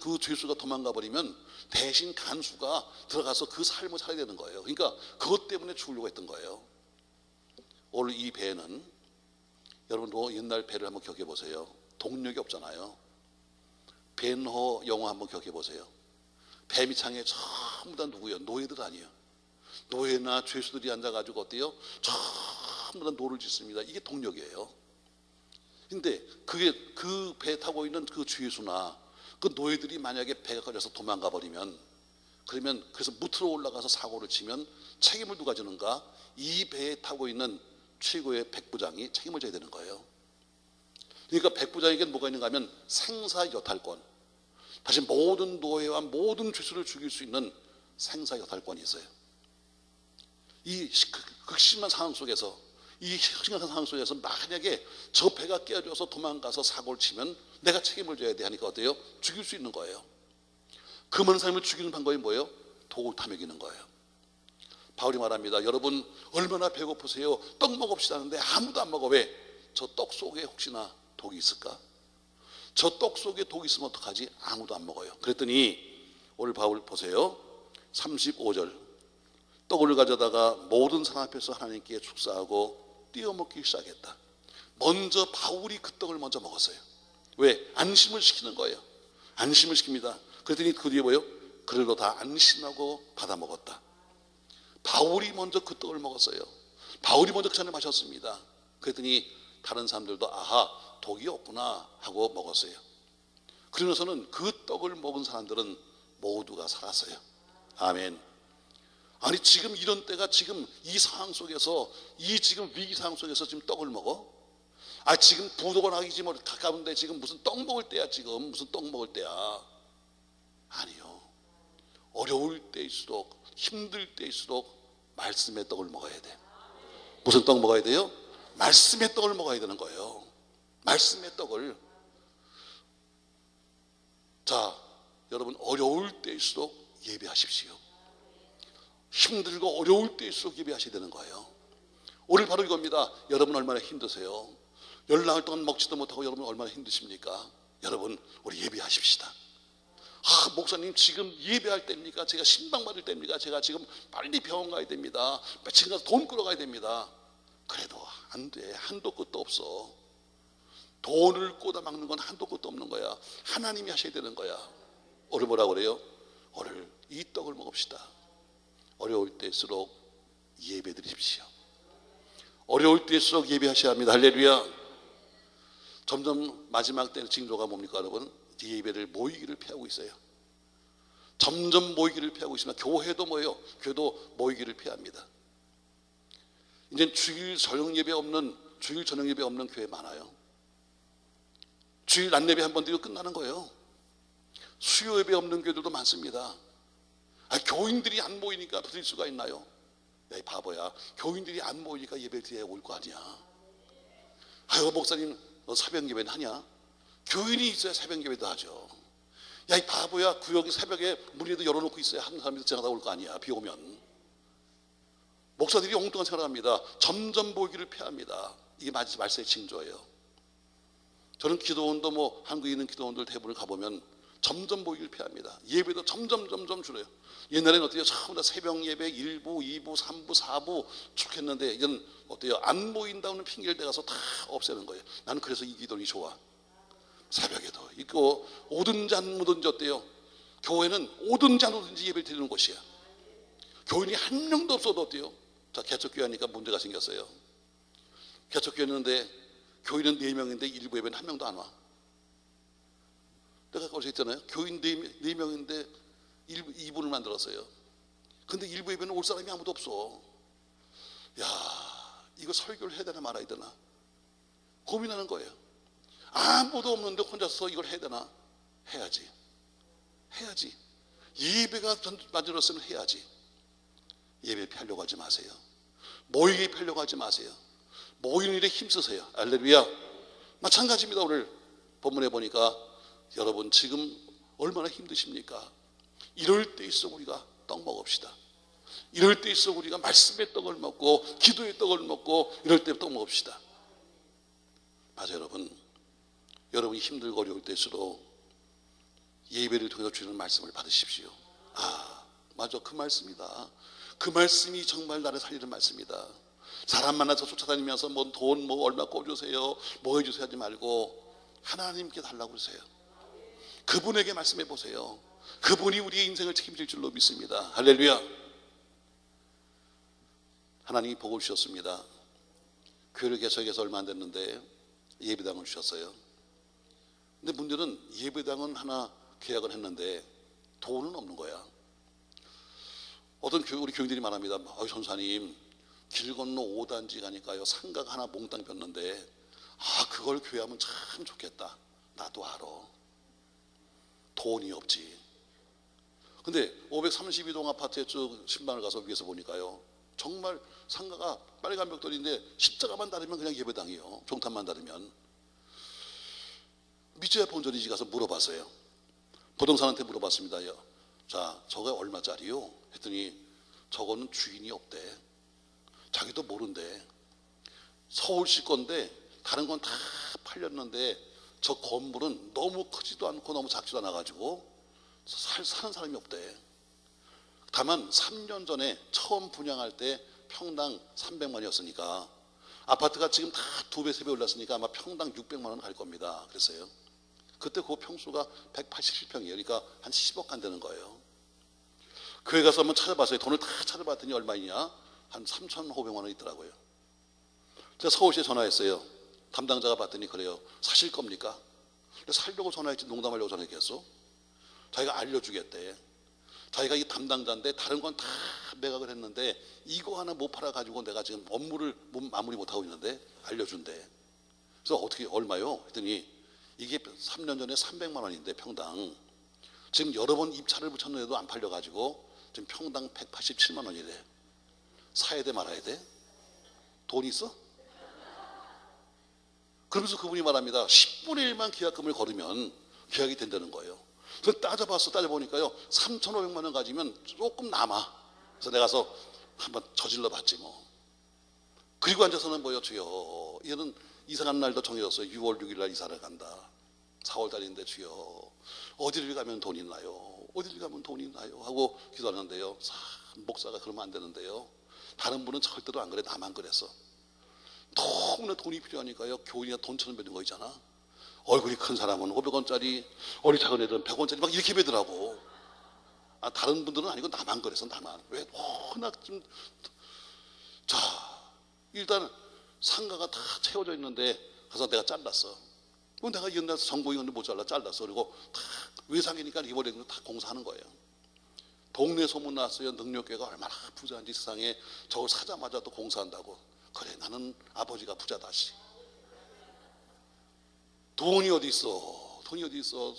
그 죄수가 도망가 버리면 대신 간수가 들어가서 그 삶을 살아야 되는 거예요. 그러니까 그것 때문에 죽으려고 했던 거예요. 오늘 이 배는 여러분도 옛날 배를 한번 기억해 보세요. 동력이 없잖아요. 벤허 영화 한번 기억해 보세요. 배 밑창에 전부 다 누구예요? 노예들 아니에요. 노예나 죄수들이 앉아가지고 어때요? 전부 다 노를 짓습니다. 이게 동력이에요. 근데 그게 그 배 타고 있는 그 죄수나 그 노예들이 만약에 배가 걸려서 도망가 버리면, 그러면 그래서 무트로 올라가서 사고를 치면 책임을 누가 지는가? 이 배에 타고 있는 최고의 백부장이 책임을 져야 되는 거예요. 그러니까 백부장에게는 뭐가 있는가 하면 생사여탈권, 다시 모든 노예와 모든 죄수를 죽일 수 있는 생사여탈권이 있어요. 이 극심한 상황 속에서, 이 심각한 상황 속에서 만약에 저 배가 깨어져서 도망가서 사고를 치면 내가 책임을 져야 돼 하니까 어때요? 죽일 수 있는 거예요. 그 많은 사람을 죽이는 방법이 뭐예요? 독을 타먹이는 거예요. 바울이 말합니다. 여러분 얼마나 배고프세요? 떡 먹읍시다 하는데 아무도 안 먹어. 왜? 저 떡 속에 혹시나 독이 있을까? 저 떡 속에 독이 있으면 어떡하지? 아무도 안 먹어요. 그랬더니 오늘 바울 보세요. 35절, 떡을 가져다가 모든 사람 앞에서 하나님께 축사하고 띄어먹기 시작했다. 먼저 바울이 그 떡을 먼저 먹었어요. 왜? 안심을 시키는 거예요. 안심을 시킵니다. 그랬더니 그 뒤에 뭐예요? 그래도 다 안심하고 받아 먹었다. 바울이 먼저 그 떡을 먹었어요. 바울이 먼저 그 잔을 마셨습니다. 그랬더니 다른 사람들도 아하, 독이 없구나 하고 먹었어요. 그러면서는 그 떡을 먹은 사람들은 모두가 살았어요. 아멘. 아니 지금 이런 때가, 지금 이 상황 속에서, 이 지금 위기 상황 속에서 지금 떡을 먹어? 아 지금 부도가 나기 뭐 가까운데 지금 무슨 떡 먹을 때야? 지금 무슨 떡 먹을 때야? 아니요. 어려울 때일수록, 힘들 때일수록 말씀의 떡을 먹어야 돼. 무슨 떡 먹어야 돼요? 말씀의 떡을 먹어야 되는 거예요. 말씀의 떡을. 자, 여러분 어려울 때일수록 예배하십시오. 힘들고 어려울 때일수록 예배하셔야 되는 거예요. 오늘 바로 이겁니다. 여러분 얼마나 힘드세요? 열나흘 동안 먹지도 못하고 여러분 얼마나 힘드십니까? 여러분 우리 예배하십시다. 아 목사님 지금 예배할 때입니까? 제가 신방받을 때입니까? 제가 지금 빨리 병원 가야 됩니다. 지금 가서 돈 끌어가야 됩니다. 그래도 안 돼. 한도 끝도 없어. 돈을 꽂아 막는 건 한도 끝도 없는 거야. 하나님이 하셔야 되는 거야. 오늘 뭐라고 그래요? 오늘 이 떡을 먹읍시다. 어려울 때일수록 예배 드리십시오. 어려울 때일수록 예배하셔야 합니다. 할렐루야. 점점 마지막 때는 징조가 뭡니까 여러분? 예배를 모이기를 피하고 있어요. 점점 모이기를 피하고 있습니다. 교회도 뭐예요? 교회도 모이기를 피합니다. 이제 주일 저녁 예배 없는 교회 많아요. 주일 낮 예배 한 번 드리고 끝나는 거예요. 수요 예배 없는 교회들도 많습니다. 교인들이 안 모이니까 드릴 수가 있나요? 야, 이 바보야. 교인들이 안 모이니까 예배 드려야 올 거 아니야. 아유 목사님 너 새벽 예배는 하냐? 교인이 있어야 새벽 예배도 하죠. 야 이 바보야. 구역이 새벽에 문에도 열어놓고 있어야 한 사람이 지나가다 올 거 아니야. 비 오면. 목사들이 엉뚱한 생각을 합니다. 점점 모이기를 피합니다. 이게 말세의 징조예요. 저는 기도원도 뭐 한국에 있는 기도원들 대부분을 가보면 점점 모이기를 피합니다. 예배도 점점 줄어요. 옛날에는 어때요? 전부 다 새벽 예배 1부, 2부, 3부, 4부 쭉 했는데 이제는 어때요? 안 모인다는 핑계를 대가서 다 없애는 거예요. 나는 그래서 이 기도원이 좋아. 새벽에도 있고 오든지 안 오든지 어때요? 교회는 오든지 안 오든지 예배를 드리는 곳이야. 교인이 한 명도 없어도 어때요? 자, 개척교회 하니까 문제가 생겼어요. 개척교회였는데 교인은 4명인데 일부 예배는 한 명도 안 와. 내가 거기서 했잖아요. 교인 4명인데 2부를 만들었어요. 근데 일부 예배는 올 사람이 아무도 없어. 야, 이거 설교를 해야 되나 말아야 되나 고민하는 거예요. 아무도 없는데 혼자서 이걸 해야 되나? 해야지. 예배가 만들었으면 해야지. 예배 피하려고 하지 마세요. 모이게 피하려고 하지 마세요. 모이는 일에 힘쓰세요. 할렐루야. 마찬가지입니다. 오늘 본문에 보니까 여러분 지금 얼마나 힘드십니까? 이럴 때 있어 우리가 떡 먹읍시다. 이럴 때 있어 우리가 말씀의 떡을 먹고 기도의 떡을 먹고 이럴 때 떡 먹읍시다. 맞아요. 여러분이 힘들고 어려울 때일수록 예배를 통해서 주는 말씀을 받으십시오. 맞아, 그 말씀이다. 그 말씀이 정말 나를 살리는 말씀이다. 사람 만나서 쫓아다니면서 뭐 돈 얼마 꿔주세요, 뭐 해주세요 하지 말고 하나님께 달라고 그러세요. 그분에게 말씀해 보세요. 그분이 우리의 인생을 책임질 줄로 믿습니다. 할렐루야. 하나님이 복을 주셨습니다. 교회를 개척해서 얼마 안 됐는데 예배당을 주셨어요. 근데 문제는 예배당은 하나 계약을 했는데 돈은 없는 거야. 우리 교인들이 말합니다. 전사님, 길 건너 5단지 가니까요 상가가 하나 몽땅 폈는데 그걸 교회하면 참 좋겠다. 나도 알아. 돈이 없지. 근데 532동 아파트에 쭉 신방을 가서 위에서 보니까요 정말 상가가 빨간 벽돌인데 십자가만 다르면 그냥 예배당이에요. 종탄만 다르면. 믿져야 본전이지. 가서 물어봤어요. 부동산한테 물어봤습니다. 자, 저거 얼마짜리요? 했더니 저거는 주인이 없대. 자기도 모른대. 서울시 건데 다른 건 다 팔렸는데 저 건물은 너무 크지도 않고 너무 작지도 않아가지고 사는 사람이 없대. 다만 3년 전에 처음 분양할 때 평당 300만 원이었으니까 아파트가 지금 다 2배, 3배 올랐으니까 아마 평당 600만 원 갈 겁니다. 그랬어요. 그때 그 평수가 187평이에요. 그러니까 한 10억 안 되는 거예요. 교회 가서 한번 찾아봤어요. 돈을 다 찾아봤더니 얼마이냐? 한 3,500만 원 있더라고요. 제가 서울시에 전화했어요. 담당자가 봤더니 그래요. 사실 겁니까? 살려고 전화했지 농담하려고 전화했겠어? 자기가 알려주겠대. 자기가 이 담당자인데 다른 건 다 매각을 했는데 이거 하나 못 팔아가지고 내가 지금 업무를 마무리 못하고 있는데 알려준대. 그래서 어떻게 얼마요? 했더니 이게 3년 전에 300만 원인데 평당 지금 여러 번 입찰을 붙였는데도 안 팔려가지고 지금 평당 187만 원이래. 사야 돼 말아야 돼? 돈 있어? 그러면서 그분이 말합니다. 10분의 1만 계약금을 걸으면 계약이 된다는 거예요. 그래서 따져보니까요 3,500만 원 가지면 조금 남아. 그래서 내가 가서 한번 저질러 봤지 뭐. 그리고 앉아서는 뭐요? 주여, 얘는 이사간 날도 정해졌어요. 6월 6일 날 이사를 간다. 4월 달인데 주여, 어디를 가면 돈이 나요? 어디를 가면 돈이 나요? 하고 기도하는데요. 목사가 그러면 안 되는데요. 다른 분은 절대로 안 그래. 나만 그랬어. 너무나 돈이 필요하니까요. 교인이나 돈처럼 베는 거 있잖아. 얼굴이 큰 사람은 500원짜리, 어리 작은 애들은 100원짜리 막 이렇게 베더라고. 다른 분들은 아니고 나만 그래서 나만. 왜 워낙 좀. 자, 일단 상가가 다 채워져 있는데 가서 내가 잘랐어. 내가 옛날 정보이건데 못 잘랐어. 그리고 다 외상이니까 이번에 다 공사하는 거예요. 동네 소문 났어요. 능력교회가 얼마나 부자인지 세상에. 저걸 사자마자 또 공사한다고. 그래, 나는 아버지가 부자다시. 돈이 어디 있어?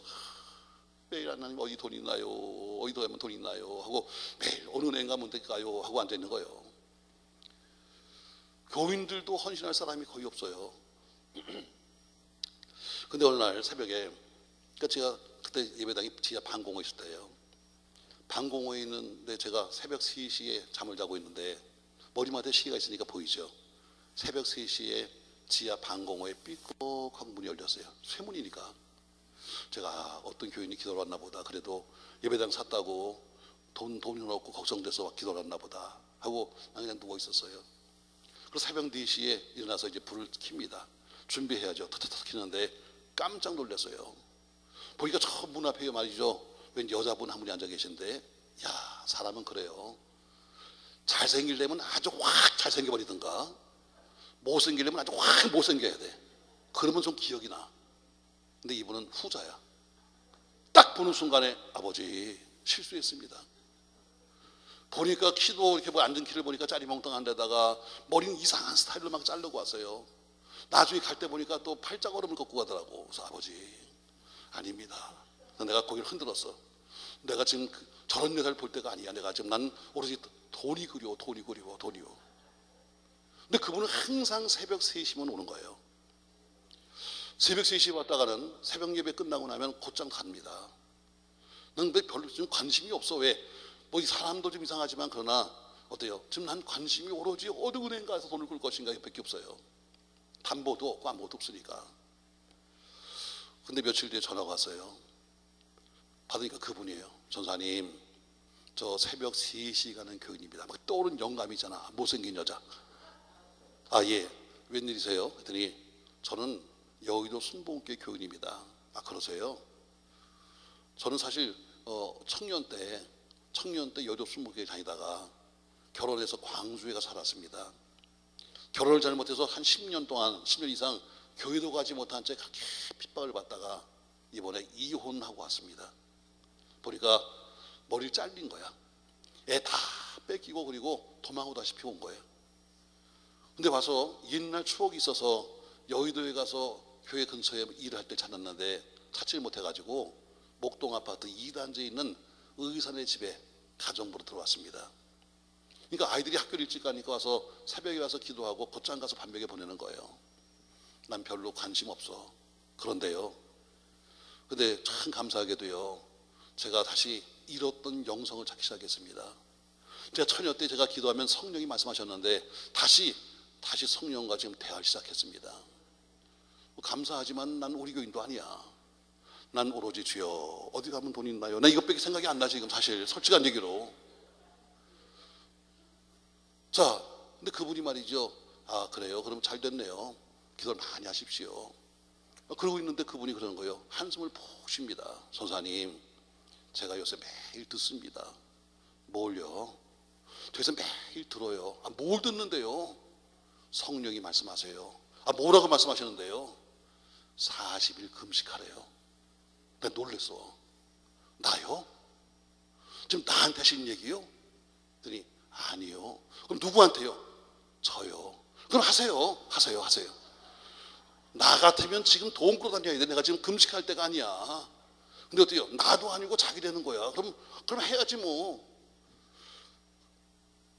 매일 하나님 어디 돈 있나요? 어디도 가면 돈 있나요? 하고 매일 어느 은행 가면 될까요? 하고 앉아 있는 거예요. 교인들도 헌신할 사람이 거의 없어요. 근데 어느 날 새벽에, 그러니까 제가 그때 예배당이 지하 방공호에 있을 때예요. 방공호에 있는데 제가 새벽 3시에 잠을 자고 있는데 머리맡에 시계가 있으니까 보이죠. 새벽 3시에 지하 방공호에 삐걱하고 문이 열렸어요. 쇠문이니까. 제가 어떤 교인이 기도를 왔나 보다. 그래도 예배당 샀다고 돈이 없고 걱정돼서 기도를 왔나 보다 하고 그냥 누워 있었어요. 그래서 새벽 4시에 일어나서 이제 불을 킵니다. 준비해야죠. 탁탁탁 켜는데 깜짝 놀랐어요. 보니까 저 문 앞에 말이죠. 웬 여자분 한 분이 앉아 계신데, 야, 사람은 그래요. 잘생기려면 아주 확 잘생겨버리든가, 못생기려면 아주 확 못생겨야 돼. 그러면 좀 기억이 나. 근데 이분은 후자야. 딱 보는 순간에 아버지 실수했습니다. 보니까 키도 이렇게 앉은 키를 보니까 짜리몽땅한 데다가 머리는 이상한 스타일로 막 자르고 왔어요. 나중에 갈 때 보니까 또 팔자걸음을 걷고 가더라고. 그래서 아버지 아닙니다. 내가 고개를 흔들었어. 내가 지금 저런 여자를 볼 때가 아니야. 내가 지금 난 오로지 돈이 그리워, 돈이 그리워, 돈이요. 근데 그분은 항상 새벽 3시면 오는 거예요. 새벽 3시에 왔다가는 새벽 예배 끝나고 나면 곧장 갑니다. 난 별로 좀 관심이 없어. 왜? 뭐 이 사람도 좀 이상하지만 그러나 어때요? 지금 난 관심이 오로지 어느 은행 가서 돈을 굴 것인가 밖에 없어요. 담보도 없고 아무것도 없으니까. 근데 며칠 뒤에 전화가 왔어요. 받으니까 그분이에요. 전사님, 저 새벽 3시 가는 교인입니다. 막 떠오른 영감이잖아. 못생긴 여자. 아, 예. 웬일이세요? 그랬더니 저는 여의도 순복음교회 교인입니다. 아, 그러세요? 저는 사실 청년 때 여의도 순복음교회 다니다가 결혼해서 광주에 가서 살았습니다. 결혼을 잘못해서 한 10년 동안 10년 이상 교회도 가지 못한 채 그렇게 핍박을 받다가 이번에 이혼하고 왔습니다. 보니까 머리를 잘린 거야. 애 다 뺏기고 그리고 도망오다시피 온 거예요. 근데 와서 옛날 추억이 있어서 여의도에 가서 교회 근처에 일을 할 때 찾았는데 찾지 못해가지고 목동 아파트 2단지에 있는 의사네 집에 가정부로 들어왔습니다. 그러니까 아이들이 학교를 일찍 가니까 와서 새벽에 와서 기도하고 곧장 가서 밤늦게 보내는 거예요. 난 별로 관심 없어. 그런데요, 근데 참 감사하게도요, 제가 다시 잃었던 영성을 찾기 시작했습니다. 제가 처녀 때 제가 기도하면 성령이 말씀하셨는데 다시 성령과 지금 대화를 시작했습니다. 감사하지만 난 우리 교인도 아니야. 난 오로지 주여 어디 가면 돈이 있나요? 나 이것밖에 생각이 안 나 지금. 사실 솔직한 얘기로. 자, 근데 그분이 말이죠. 아, 그래요? 그럼 잘 됐네요. 기도를 많이 하십시오. 그러고 있는데 그분이 그러는 거예요. 한숨을 푹 쉽니다. 전사님, 제가 요새 매일 듣습니다. 뭘요? 저에서 매일 들어요. 아, 뭘 듣는데요? 성령이 말씀하세요. 아, 뭐라고 말씀하시는데요? 40일 금식하래요. 내가 놀랬어. 나요? 지금 나한테 하시는 얘기요? 그랬더니 아니요. 그럼 누구한테요? 저요. 그럼 하세요. 나 같으면 지금 돈 끌어다녀야 돼. 내가 지금 금식할 때가 아니야. 근데 어때요? 나도 아니고 자기 되는 거야. 그럼 해야지 뭐.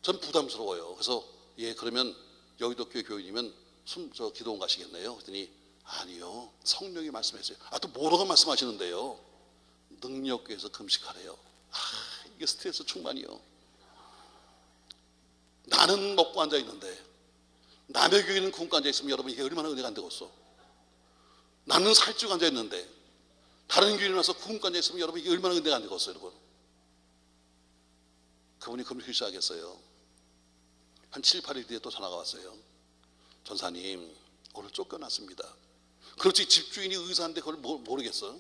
전 부담스러워요. 그래서 예, 그러면 여의도 교회 교인이면 기도원 가시겠네요. 그랬더니 아니요. 성령이 말씀했어요. 아, 또 뭐라고 말씀하시는데요? 능력교회에서 금식하래요. 아, 이게 스트레스 충만이요. 나는 먹고 앉아 있는데 남의 교회는 굶고 앉아 있으면 여러분 이게 얼마나 은혜가 안 되겠어. 나는 살찌고 앉아 있는데 다른 교회에 와서 굶고 앉아 있으면 여러분 이게 얼마나 은혜가 안 되겠어요, 여러분. 그분이 금식을 시작했어요. 한 7, 8일 뒤에 또 전화가 왔어요. 전사님, 오늘 쫓겨났습니다. 그렇지, 집주인이 의사인데 그걸 모르겠어.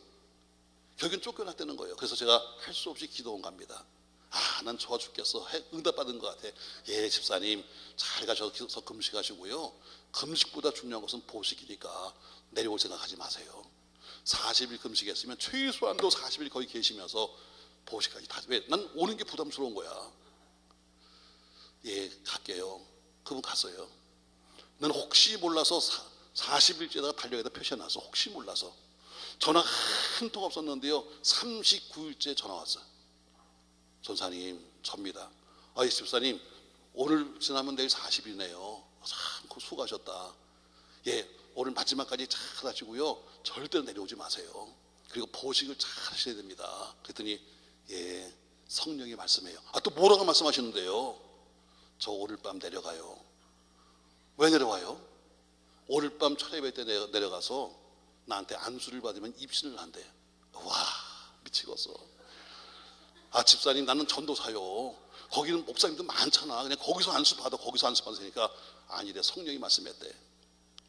결국엔 쫓겨났다는 거예요. 그래서 제가 할 수 없이 기도원 갑니다. 아, 난 좋아 죽겠어. 응답받은 것 같아. 예, 집사님, 잘 가셔서 금식하시고요. 금식보다 중요한 것은 보식이니까 내려올 생각하지 마세요. 40일 금식했으면 최소한도 40일 거기 계시면서 보식까지 다. 왜? 난 오는 게 부담스러운 거야. 예, 갈게요. 그분 갔어요. 난 혹시 몰라서 40일째다가 달력에다 표시해놨어. 혹시 몰라서. 전화 한 통 없었는데요, 39일째 전화 왔어요. 전사님, 접니다. 아, 집사님, 오늘 지나면 내일 40일이네요. 참 수고하셨다. 예, 오늘 마지막까지 잘 하시고요, 절대로 내려오지 마세요. 그리고 보식을 잘 하셔야 됩니다. 그랬더니 예, 성령이 말씀해요. 아, 또 뭐라고 말씀하시는데요? 저 오늘 밤 내려가요. 왜 내려와요? 오늘 밤 철회배 때 내려가서 나한테 안수를 받으면 입신을 한대. 와, 미치겠어. 아, 집사님, 나는 전도사요. 거기는 목사님도 많잖아. 그냥 거기서 안수 받으니까 아니래. 성령이 말씀했대.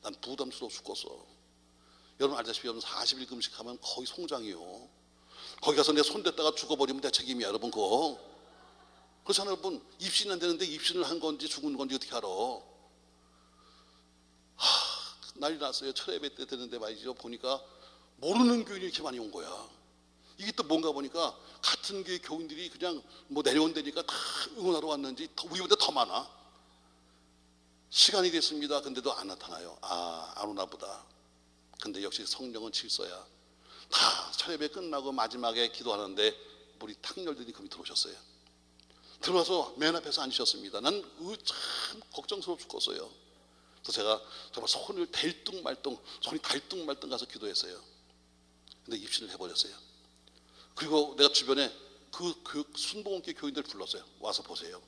난 부담스러워 죽겠어. 여러분 알다시피 여러분 40일 금식하면 거의 송장이요. 거기 가서 내 손 댔다가 죽어버리면 내 책임이야, 여러분. 그거 그렇잖아요, 여러분. 입신이 안 되는데 입신을 한 건지 죽은 건지 어떻게 알아? 난리 났어요. 철회배 때 되는데 말이죠. 보니까 모르는 교인이 이렇게 많이 온 거야. 이게 또 뭔가 보니까 같은 교회 교인들이 그냥 뭐 내려온다니까 다 응원하러 왔는지 우리보다 더 많아. 시간이 됐습니다. 근데도 안 나타나요. 아, 안 오나 보다. 근데 역시 성령은 질서야. 다 철회배 끝나고 마지막에 기도하는데 물이 탁 열더니 금이 들어오셨어요. 들어와서 맨 앞에서 앉으셨습니다. 난 참 걱정스러워 죽겠어요. 그래서 제가 정말 손이 달뚱말뚱 가서 기도했어요. 근데 입신을 해버렸어요. 그리고 내가 주변에 그 순복음교회 교인들 불렀어요. 와서 보세요.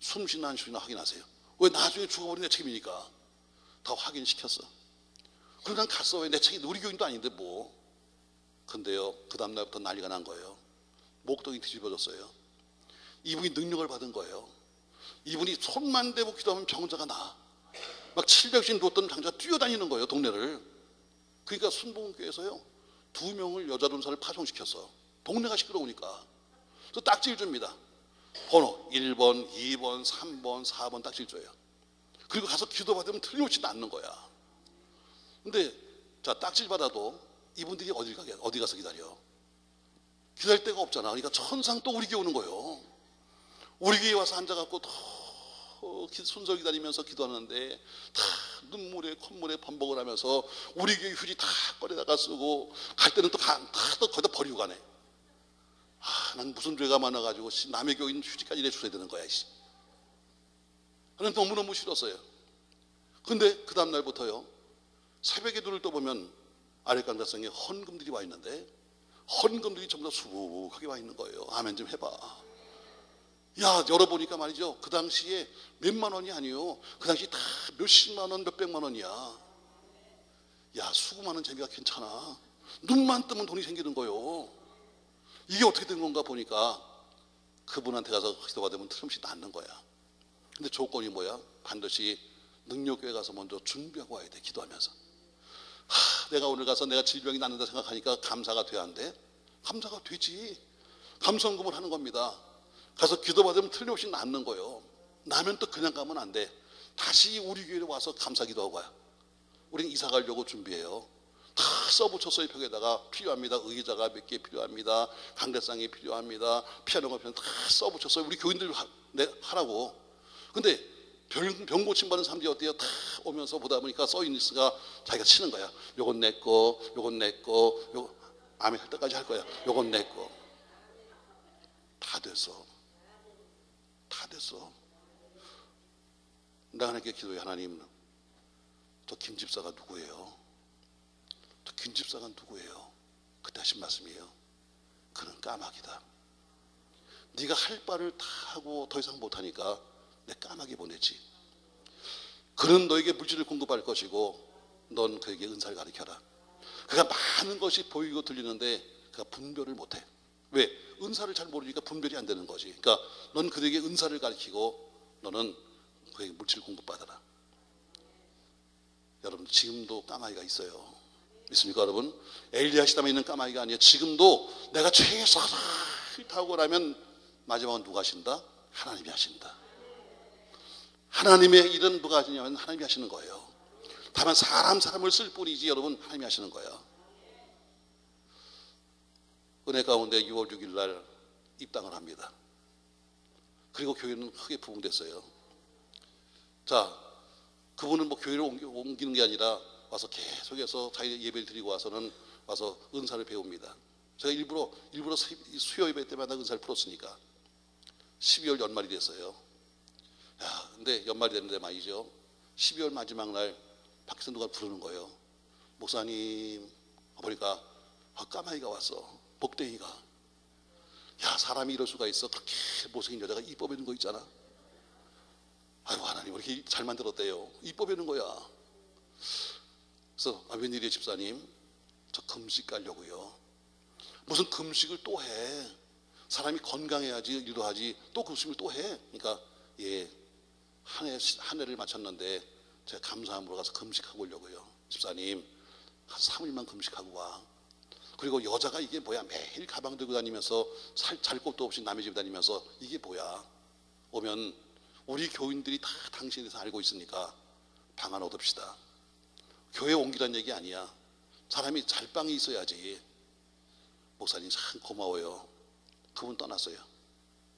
숨쉬나 안 쉬나 확인하세요. 왜 나중에 죽어버린 내 책임이니까. 다 확인시켰어. 그럼 난 갔어. 왜 내 책임, 우리 교인도 아닌데 뭐. 근데요, 그 다음날부터 난리가 난 거예요. 목동이 뒤집어졌어요. 이분이 능력을 받은 거예요. 이분이 손만 대고 기도하면 병자가 나. 막 700씩 누웠던 장자가 뛰어다니는 거예요, 동네를. 그러니까 순복음교회에서요, 2명을 여자 전사를 파송시켰어. 동네가 시끄러우니까. 그래서 딱지를 줍니다. 번호 1번, 2번, 3번, 4번 딱지를 줘요. 그리고 가서 기도받으면 틀림없이 낫는 거야. 근데 자, 딱지를 받아도 이분들이 어디 가서 기다려? 기다릴 데가 없잖아. 그러니까 천상 또 우리 교회 오는 거예요. 우리 교회 와서 앉아갖고 순서 기다리면서 기도하는데 다 눈물에 콧물에 범벅을 하면서 우리 교회 휴지 다 꺼내다가 쓰고 갈 때는 또 거기다 버리고 가네. 난 무슨 죄가 많아가지고 남의 교인 휴지까지 내주셔야 되는 거야. 저는 너무너무 싫었어요. 근데 그 다음 날부터요, 새벽에 눈을 떠보면 아랫강다성에 헌금들이 와 있는데 헌금들이 전부 다 수북하게 와 있는 거예요. 아멘 좀 해봐. 야, 열어보니까 말이죠, 그 당시에 몇만 원이 아니요, 그 당시 다 몇십만 원, 몇백만 원이야. 야, 수금하는 재미가 괜찮아. 눈만 뜨면 돈이 생기는 거예요. 이게 어떻게 된 건가 보니까 그분한테 가서 기도받으면 틀림없이 낫는 거야. 근데 조건이 뭐야? 반드시 능력교회 가서 먼저 준비하고 와야 돼. 기도하면서. 내가 오늘 가서 내가 질병이 낫는다 생각하니까 감사가 돼야 안 돼? 감사가 되지. 감성금을 하는 겁니다. 가서 기도받으면 틀림없이 낫는 거예요. 나면 또 그냥 가면 안 돼. 다시 우리 교회에 와서 감사 기도하고 와요. 우린 이사 가려고 준비해요. 다 써붙였어요. 벽에다가 필요합니다. 의자가 몇 개 필요합니다. 강대상이 필요합니다. 피아노가 필요합니다. 다 써붙였어요. 우리 교인들 하라고. 근데 병 고침 받은 사람들이 어때요? 다 오면서 보다 보니까 써있으니까 자기가 치는 거야. 요건 내 거, 요건 내 거, 요거 아멘 할 때까지 할 거야. 요건 내 거. 다 됐어. 다 됐어. 내가 하나님께 기도해. 하나님, 저 김집사가 누구예요? 저 김집사가 누구예요? 그때 하신 말씀이에요. 그는 까마귀다. 네가 할 바를 다 하고 더 이상 못하니까 내 까마귀 보내지. 그는 너에게 물질을 공급할 것이고 넌 그에게 은사를 가르쳐라. 그가 많은 것이 보이고 들리는데 그가 분별을 못해. 왜? 은사를 잘 모르니까 분별이 안 되는 거지. 그러니까 넌 그에게 은사를 가르치고 너는 그에게 물질을 공급받아라. 여러분, 지금도 까마귀가 있어요. 믿습니까 여러분? 엘리야 시대에 있는 까마귀가 아니에요. 지금도 내가 최선을 다하고 나면 마지막은 누가 하신다? 하나님이 하신다. 하나님의 일은 누가 하시냐면 하나님이 하시는 거예요. 다만 사람을 쓸 뿐이지 여러분, 하나님이 하시는 거예요. 은혜 가운데 6월 6일 날 입당을 합니다. 그리고 교회는 크게 부흥됐어요. 자, 그분은 뭐 교회를 옮기는 게 아니라 와서 계속해서 자기 예배를 드리고 와서는 와서 은사를 배웁니다. 제가 일부러 수요 예배 때마다 은사를 풀었으니까 12월 연말이 됐어요. 야, 근데 연말이 됐는데 말이죠, 12월 마지막 날 밖에서 누가 부르는 거예요. 목사님. 보니까 까마귀가 왔어. 복댕이가. 야, 사람이 이럴 수가 있어. 그렇게 못생긴 여자가 이뻐 보이는 거 있잖아. 아이고, 하나님 왜 이렇게 잘 만들었대요. 이뻐 보이는 거야. 그래서 웬일이에요 집사님? 저 금식 가려고요. 무슨 금식을 또 해? 사람이 건강해야지 유도하지 또 금식을 또 해? 그러니까 예, 한 해를 마쳤는데 제가 감사함으로 가서 금식하고 오려고요. 집사님, 한 3일만 금식하고 와. 그리고 여자가 이게 뭐야? 매일 가방 들고 다니면서 잘 곳도 없이 남의 집 다니면서 이게 뭐야? 오면 우리 교인들이 다 당신에 대해서 알고 있으니까 방 하나 얻읍시다. 교회 옮기란 얘기 아니야. 사람이 잘 방이 있어야지. 목사님 참 고마워요. 그분 떠났어요.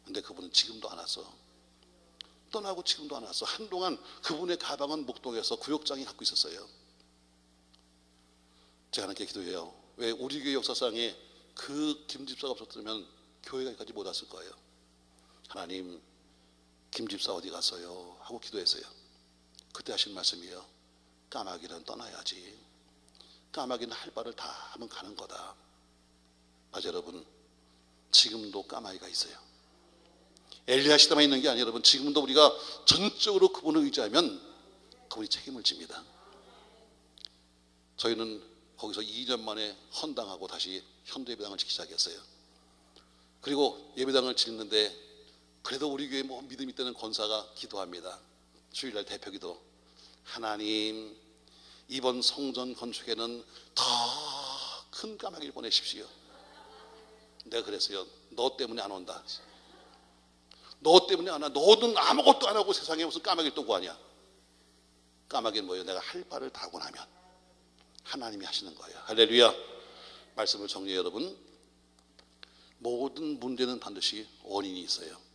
근데 그분은 지금도 안 왔어. 떠나고 지금도 안 왔어. 한동안 그분의 가방은 목동에서 구역장이 갖고 있었어요. 제가 하나님께 기도해요. 왜 우리 교회 역사상에 그 김집사가 없었다면 교회가 여기까지 못 왔을 거예요. 하나님, 김 집사 어디 갔어요? 하고 기도했어요. 그때 하신 말씀이에요. 까마귀는 떠나야지. 까마귀는 할 바를 다 하면 가는 거다. 맞아요, 여러분. 지금도 까마귀가 있어요. 엘리야 시대만 있는 게 아니에요, 여러분. 지금도 우리가 전적으로 그분을 의지하면 그분이 책임을 집니다. 저희는 거기서 2년 만에 헌당하고 다시 현도 예배당을 짓기 시작했어요. 그리고 예배당을 짓는데 그래도 우리 교회 뭐 믿음이 되는 권사가 기도합니다. 주일날 대표기도. 하나님, 이번 성전 건축에는 더 큰 까마귀를 보내십시오. 내가 그랬어요. 너 때문에 안 온다. 너 때문에 안 와. 너는 아무것도 안 하고 세상에 무슨 까마귀를 또 구하냐. 까마귀는 뭐예요? 내가 할 바를 다 하고 나면 하나님이 하시는 거예요. 할렐루야. 말씀을 정리해요, 여러분. 모든 문제는 반드시 원인이 있어요.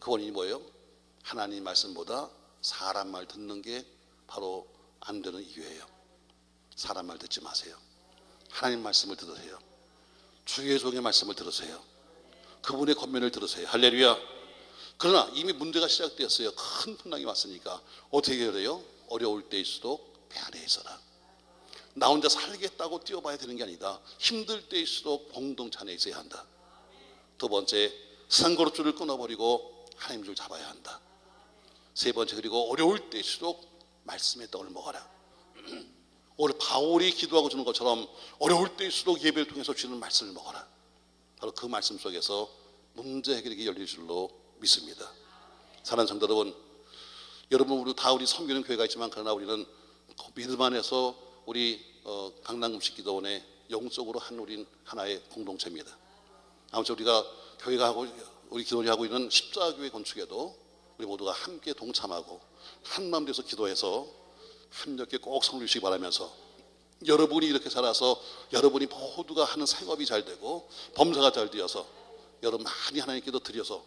그 원인이 뭐예요? 하나님 말씀보다 사람 말 듣는 게 바로 안 되는 이유예요. 사람 말 듣지 마세요. 하나님 말씀을 들으세요. 주의 종의 말씀을 들으세요. 그분의 권면을 들으세요. 할렐루야. 그러나 이미 문제가 시작되었어요. 큰 풍랑이 왔으니까 어떻게 해야 돼요? 어려울 때일수록 배 안에 있어라. 나 혼자 살겠다고 뛰어봐야 되는 게 아니다. 힘들 때일수록 공동체 안에 있어야 한다. 두 번째, 상고로줄을 끊어버리고 하나님 줄 잡아야 한다. 세 번째, 그리고 어려울 때일수록 말씀의 떡을 먹어라. 오늘 바울이 기도하고 주는 것처럼 어려울 때일수록 예배를 통해서 주는 말씀을 먹어라. 바로 그 말씀 속에서 문제 해결이 열릴 줄로 믿습니다. 사랑하는 성도 여러분, 우리 다 우리 섬기는 교회가 있지만 그러나 우리는 믿음 안에서 우리 강남금식 기도원의 영적으로 한 우린 하나의 공동체입니다. 아무튼 우리가 교회가 하고 우리 기도원이 하고 있는 십자교회 건축에도 우리 모두가 함께 동참하고 한마음 돼서 기도해서 함께 꼭 성령 주시기 바라면서 여러분이 이렇게 살아서 여러분이 모두가 하는 생업이 잘 되고 범사가 잘 되어서 여러분 많이 하나님께도 드려서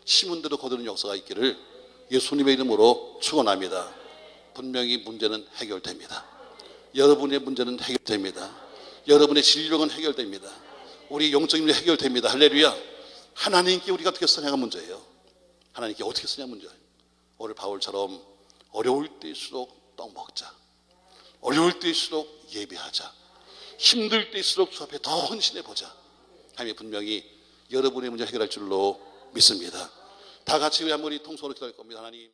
심은 대로 거두는 역사가 있기를 예수님의 이름으로 축원합니다. 분명히 문제는 해결됩니다. 여러분의 문제는 해결됩니다. 여러분의 진료는 해결됩니다. 우리 영적인 문제 해결됩니다. 할렐루야. 하나님께 우리가 어떻게 쓰냐가 문제예요. 하나님께 어떻게 쓰냐 문제예요. 오늘 바울처럼 어려울 때일수록 떡 먹자. 어려울 때일수록 예배하자. 힘들 때일수록 주 앞에 더 헌신해보자. 하나님이 분명히 여러분의 문제 해결할 줄로 믿습니다. 다 같이 우리 한 번이 통성으로 기도할 겁니다. 하나님.